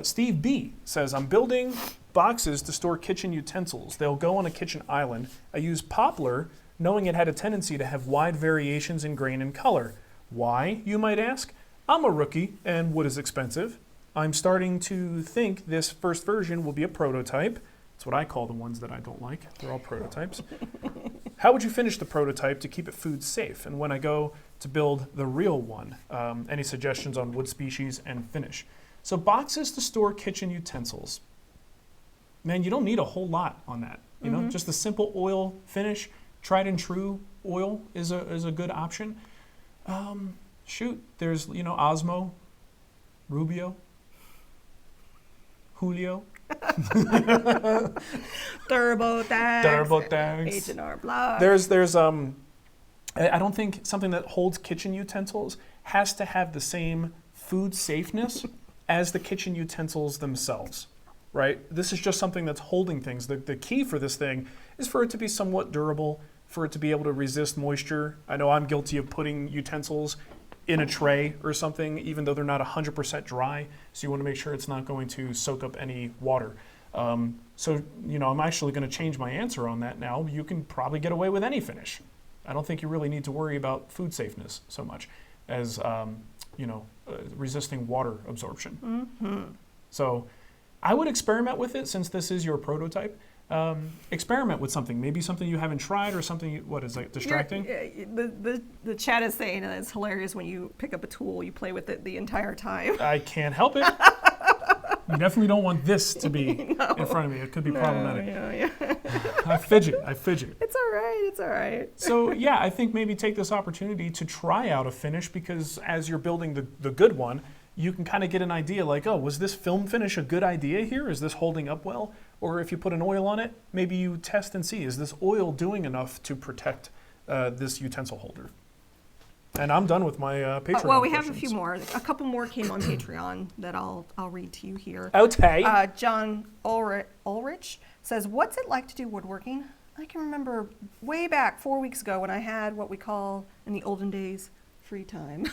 Steve B says, I'm building boxes to store kitchen utensils. They'll go on a kitchen island. I use poplar, knowing it had a tendency to have wide variations in grain and color. Why, you might ask? I'm a rookie, and wood is expensive. I'm starting to think this first version will be a prototype. That's what I call the ones that I don't like. They're all prototypes. How would you finish the prototype to keep it food safe? And when I go to build the real one, any suggestions on wood species and finish? So boxes to store kitchen utensils. Man, you don't need a whole lot on that. You know, just a simple oil finish, tried and true oil is a good option. Shoot, there's, you know, Osmo, Rubio, Julio. TurboTax, H&R Block. There's I don't think something that holds kitchen utensils has to have the same food safeness as the kitchen utensils themselves, right? This is just something that's holding things. The key for this thing is for it to be somewhat durable, for it to be able to resist moisture. I know I'm guilty of putting utensils in a tray or something, even though they're not 100% dry. So you want to make sure it's not going to soak up any water. So, you know, I'm actually going to change my answer on that now. You can probably get away with any finish. I don't think you really need to worry about food safeness so much as, resisting water absorption. So I would experiment with it since this is your prototype. Experiment with something, maybe something you haven't tried or something, what is it, distracting? The chat is saying that it's hilarious when you pick up a tool, you play with it the entire time. I can't help it. You definitely don't want this to be in front of me. It could be problematic. Yeah. I fidget. It's all right. So yeah, I think maybe take this opportunity to try out a finish, because as you're building the good one, you can kind of get an idea like, oh, was this film finish a good idea here? Is this holding up well? Or if you put an oil on it, maybe you test and see, is this oil doing enough to protect this utensil holder? And I'm done with my Patreon Well, we have a questions. few more. A couple more came on Patreon that I'll read to you here. Okay. John Ulrich says, what's it like to do woodworking? I can remember way back 4 weeks ago when I had what we call, in the olden days, free time.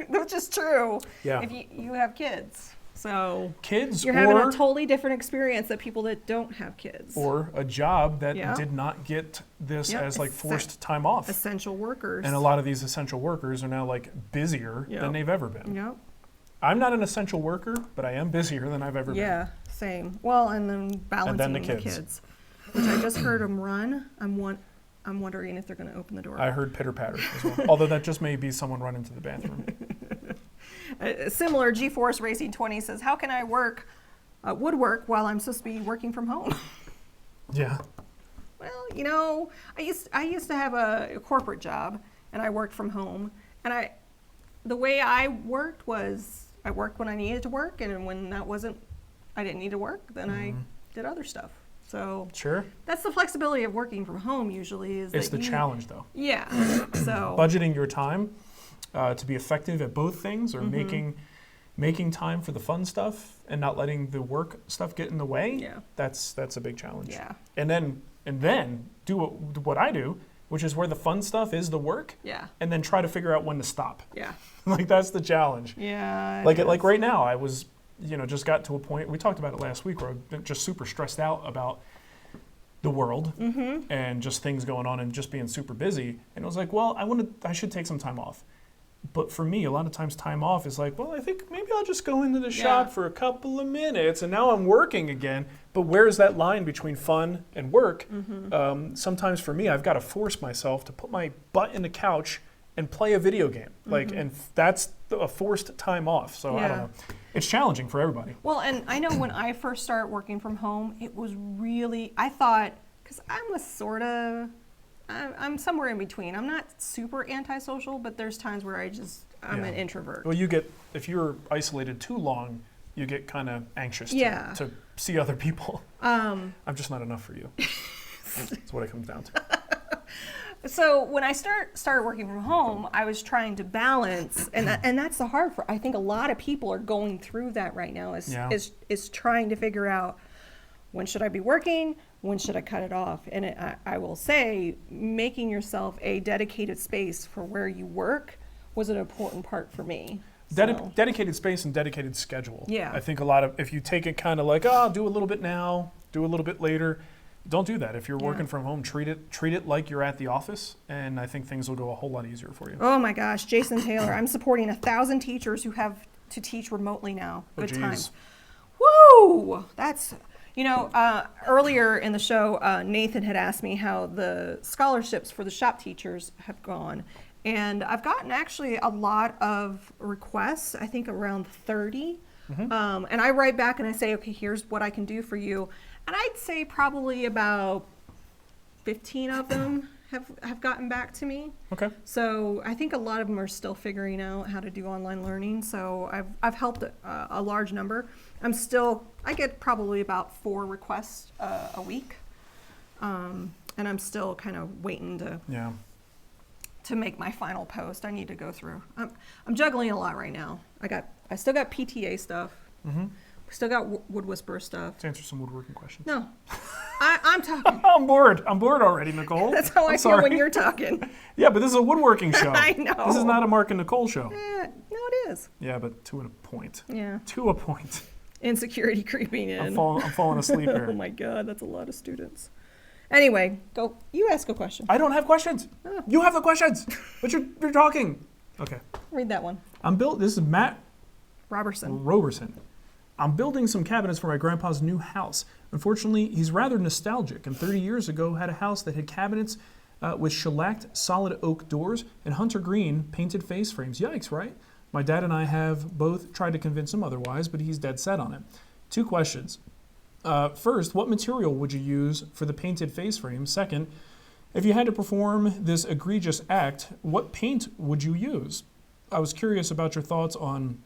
Which is true. Yeah. If you have kids. So Kids you're having a totally different experience than people that don't have kids. or a job that Yeah. did not get this Yep. as like forced time off. Essential workers. And a lot of these essential workers are now like busier Yep. than they've ever been. Yep. I'm not an essential worker, but I am busier than I've ever been. Yeah, same. Well, and then balancing the the kids. kids. Which I just heard them run. I'm wondering if they're going to open the door. I heard pitter patter as well. Although that just may be someone running to the bathroom. Similar, G-Force Racing 20 says, how can I woodwork while I'm supposed to be working from home? Yeah. Well, you know, I used to have a corporate job, and I worked from home. And the way I worked was I worked when I needed to work, and when I didn't need to work, then I did other stuff. So Sure. that's the flexibility of working from home usually is It's that the challenge though. Yeah. So Budgeting your time to be effective at both things, or Mm-hmm. making time for the fun stuff and not letting the work stuff get in the way. Yeah. That's a big challenge. Yeah. And then do what I do, which is where the fun stuff is the work. Yeah. And then try to figure out when to stop. Yeah. Like that's the challenge. Yeah. Like right now, I was, just got to a point, we talked about it last week, where I've been just super stressed out about the world and just things going on and just being super busy. And I was like, well, I should take some time off. But for me, a lot of times time off is like, well, I think maybe I'll just go into the shop for a couple of minutes, and now I'm working again. But where's that line between fun and work? Sometimes for me, I've got to force myself to put my butt in the couch and play a video game. And that's a forced time off. So I don't know. It's challenging for everybody. Well, and I know when I first started working from home, it was really, I thought, because I'm somewhere in between. I'm not super antisocial, but there's times where I'm an introvert. Well, if you're isolated too long, you get kind of anxious to see other people. I'm just not enough for you. That's what it comes down to. So when I started working from home, I was trying to balance, and that's the hard part. I think a lot of people are going through that right now. Is trying to figure out, when should I be working? When should I cut it off? And I will say, making yourself a dedicated space for where you work was an important part for me. So, Dedicated space and dedicated schedule. Yeah. I think a lot of, if you take it kind of like, oh, I'll do a little bit now, do a little bit later, don't do that. If you're working from home, treat it like you're at the office, and I think things will go a whole lot easier for you. oh my gosh, Jason Taylor, I'm supporting 1,000 teachers who have to teach remotely now. Oh, Good geez. times. Woo! That's, earlier in the show, Nathan had asked me how the scholarships for the shop teachers have gone. And I've gotten actually a lot of requests, I think around 30. And I write back and I say, okay, here's what I can do for you. And I'd say probably about 15 of them have gotten back to me. Okay. So I think a lot of them are still figuring out how to do online learning. So I've helped a large number. I get probably about 4 requests a week. And I'm still kind of waiting to make my final post. I need to go through. I'm juggling a lot right now. I still got PTA stuff. We still got Wood Whisperer stuff. Let's answer some woodworking questions. No, I'm talking. I'm bored. I'm bored already, Nicole. That's how I feel when you're talking. Yeah, but this is a woodworking show. I know. This is not a Marc and Nicole show. No, it is. Yeah, but to a point. Yeah. To a point. Insecurity creeping in. I'm falling asleep here. Oh my God, that's a lot of students. Anyway, go. You ask a question. I don't have questions. Oh. You have the questions. But you're talking. Okay. Read that one. This is Matt Robertson. Roberson. I'm building some cabinets for my grandpa's new house. Unfortunately, he's rather nostalgic, and 30 years ago had a house that had cabinets with shellacked solid oak doors and hunter green painted face frames. Yikes, right? My dad and I have both tried to convince him otherwise, but he's dead set on it. 2 questions. First, what material would you use for the painted face frame? Second, if you had to perform this egregious act, what paint would you use? I was curious about your thoughts on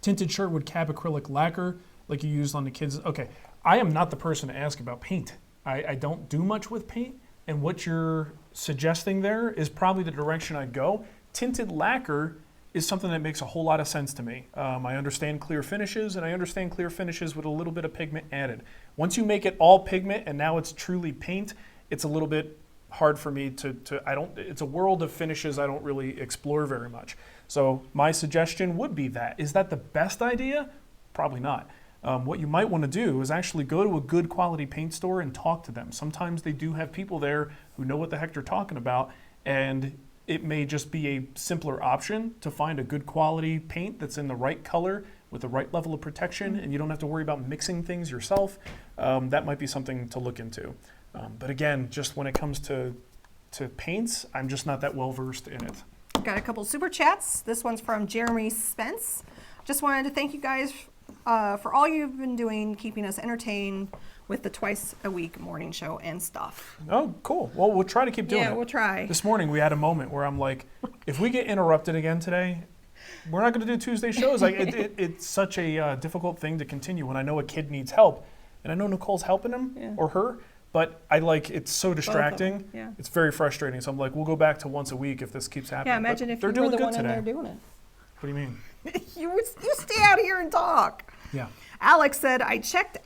tinted Sherwood cap acrylic lacquer like you used on the kids. Okay, I am not the person to ask about paint. I don't do much with paint, and what you're suggesting there is probably the direction I'd go. Tinted lacquer is something that makes a whole lot of sense to me. I understand clear finishes, and I understand clear finishes with a little bit of pigment added. Once you make it all pigment and now it's truly paint, it's a little bit hard for me it's a world of finishes I don't really explore very much. So my suggestion would be that. Is that the best idea? Probably not. What you might want to do is actually go to a good quality paint store and talk to them. Sometimes they do have people there who know what the heck they're talking about, and it may just be a simpler option to find a good quality paint that's in the right color with the right level of protection, and you don't have to worry about mixing things yourself. That might be something to look into. But again, just when it comes to paints, I'm just not that well versed in it. Got a couple super chats. This one's from Jeremy Spence. Just wanted to thank you guys for all you've been doing, keeping us entertained with the twice a week morning show and stuff. Oh, cool. Well, we'll try to keep doing it. Yeah, we'll try. This morning we had a moment where I'm like, if we get interrupted again today, we're not going to do Tuesday shows. Like it's such a difficult thing to continue when I know a kid needs help, and I know Nicole's helping him or her. But it's so distracting. Yeah. It's very frustrating. So I'm like, we'll go back to once a week if this keeps happening. Yeah, imagine but if they're you were doing the good one in today. there doing it. What do you mean? You stay out here and talk. Yeah. Alex said, I checked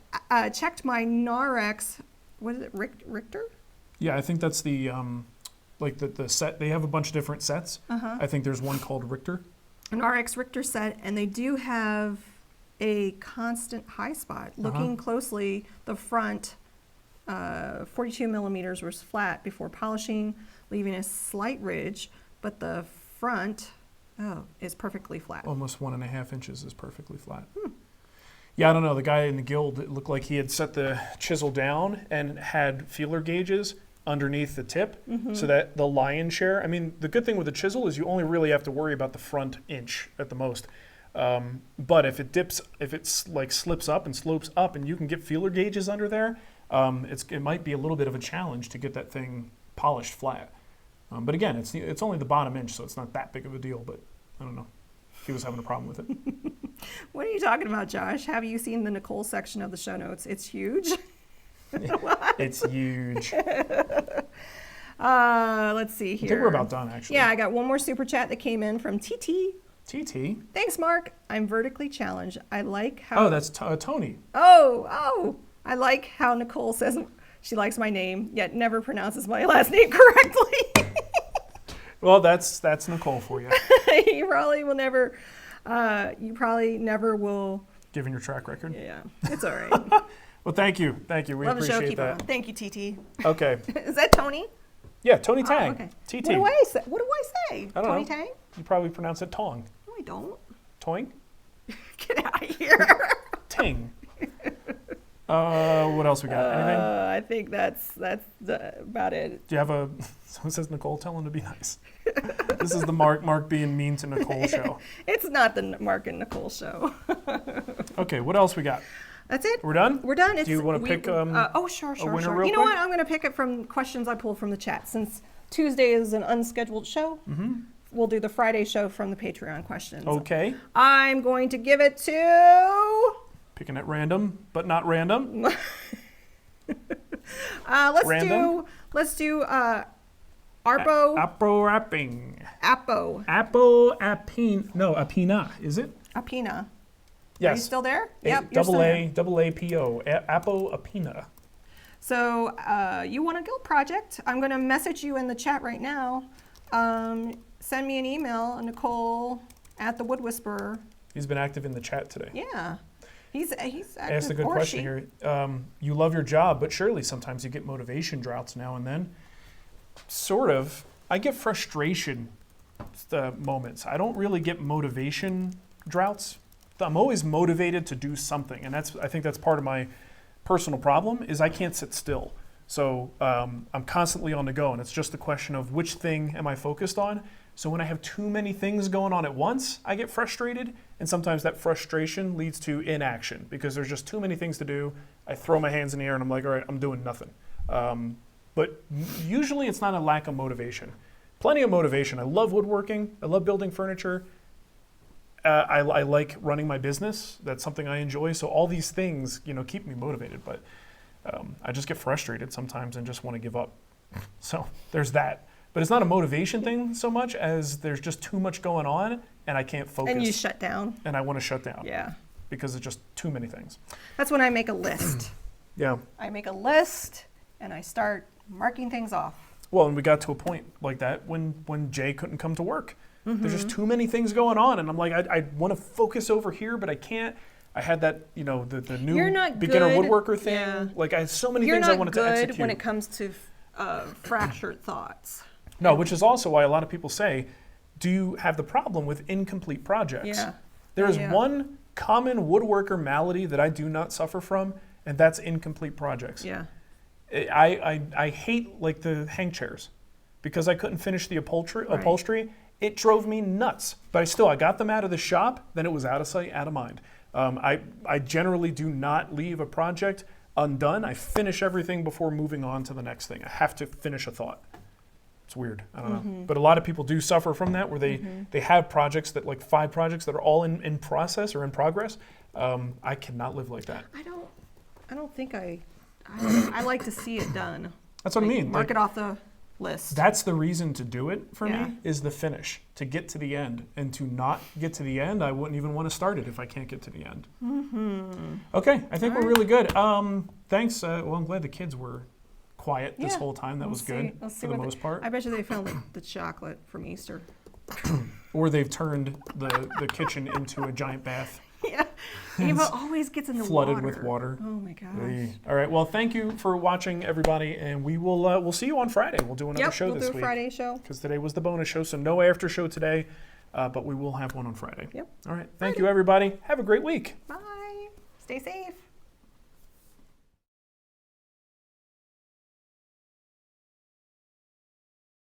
my Narex, what is it, Richter? Yeah, I think that's the the set. They have a bunch of different sets. I think there's one called Richter. An RX Richter set, and they do have a constant high spot. Looking closely, the front 42 millimeters was flat before polishing, leaving a slight ridge, but the front is perfectly flat. Almost 1.5 inches is perfectly flat. Yeah, I don't know. The guy in the guild, it looked like he had set the chisel down and had feeler gauges underneath the tip so that the lion's share, I mean, the good thing with the chisel is you only really have to worry about the front inch at the most. But if it slips up and slopes up and you can get feeler gauges under there, it might be a little bit of a challenge to get that thing polished flat. But again, it's only the bottom inch, so it's not that big of a deal, but I don't know if he was having a problem with it. What are you talking about, Josh? Have you seen the Nicole section of the show notes? It's huge. It's huge. Let's see here. I think we're about done, actually. Yeah, I got one more super chat that came in from TT. TT? Thanks, Mark. I'm vertically challenged. I like how... Oh, that's Tony. Oh, I like how Nicole says she likes my name, yet never pronounces my last name correctly. Well, that's Nicole for you. You probably will never You probably never will. Given your track record. Yeah, it's all right. Well, thank you. Thank you. We Love the show. appreciate Keep it on. that. Thank you, TT. Okay. Is that Tony? Yeah, Tony Tang. Oh, okay. TT. What do I say? What do I say? I don't Tony know. Tang? You probably pronounce it Tong. No, I don't. Toing? Get out of here. Ting. What else we got? Anything? I think that's about it. Do you have a? Someone says Nicole, tell him to be nice. This is the Marc being mean to Nicole show. It's not the Marc and Nicole show. Okay, what else we got? That's it. We're done? We're done. Do you want to pick sure. a winner real You know quick? what? I'm going to pick it from questions I pulled from the chat. Since Tuesday is an unscheduled show, we'll do the Friday show from the Patreon questions. Okay. I'm going to give it to... Picking at random, but not random. Let's do Arbo. Apo wrapping. Apo. Apina, is it? Apina. Yes. Are you still there? Yep. You're Double still A, there. double APO. Apo Apina. So you want a guild project? I'm going to message you in the chat right now. Send me an email, Nicole at the Wood Whisperer. He's been active in the chat today. Yeah, he's active. I asked a good question here. You love your job, but surely sometimes you get motivation droughts now and then. Sort of. I get frustration moments. I don't really get motivation droughts. I'm always motivated to do something, and I think that's part of my personal problem is I can't sit still. So I'm constantly on the go, and it's just a question of which thing am I focused on. So when I have too many things going on at once, I get frustrated, and sometimes that frustration leads to inaction because there's just too many things to do. I throw my hands in the air and I'm like, all right, I'm doing nothing. But usually it's not a lack of motivation. Plenty of motivation. I love woodworking. I love building furniture. I like running my business. That's something I enjoy. So all these things, keep me motivated. But I just get frustrated sometimes and just want to give up. So there's that. But it's not a motivation thing so much as there's just too much going on and I can't focus. And you shut down. And I want to shut down. Yeah. Because it's just too many things. That's when I make a list. Yeah. I make a list and I start marking things off. Well, and we got to a point like that when Jay couldn't come to work. There's just too many things going on, and I'm like, I want to focus over here, but I can't. I had that, the new beginner woodworker thing. Yeah. Like, I have so many things I wanted to execute. You're not good when it comes to fractured thoughts. No, which is also why a lot of people say, do you have the problem with incomplete projects? Yeah. There is one common woodworker malady that I do not suffer from, and that's incomplete projects. Yeah. I hate, like, the hang chairs because I couldn't finish the upholstery. It drove me nuts, but I got them out of the shop, then it was out of sight, out of mind. I generally do not leave a project undone. I finish everything before moving on to the next thing. I have to finish a thought. It's weird, I don't know. But a lot of people do suffer from that where they have projects that, like 5 projects that are all in process or in progress. I cannot live like that. I don't think I like to see it done. That's what I mean. Mark it off the list. That's the reason to do it for me is the finish, to get to the end. And to not get to the end, I wouldn't even want to start it if I can't get to the end. Okay, I think we're really good. Thanks. Well, I'm glad the kids were quiet this whole time. That was good for the most part. I bet you they found the chocolate from Easter. Or they've turned the kitchen into a giant bath. Yeah, Eva always gets in the flooded with water. Oh my gosh! All right. Well, thank you for watching, everybody, and we'll see you on Friday. We'll do another show this week. We'll do a Friday show because today was the bonus show, so no after show today, but we will have one on Friday. Yep. All right. Thank you, everybody. Have a great week. Bye. Stay safe.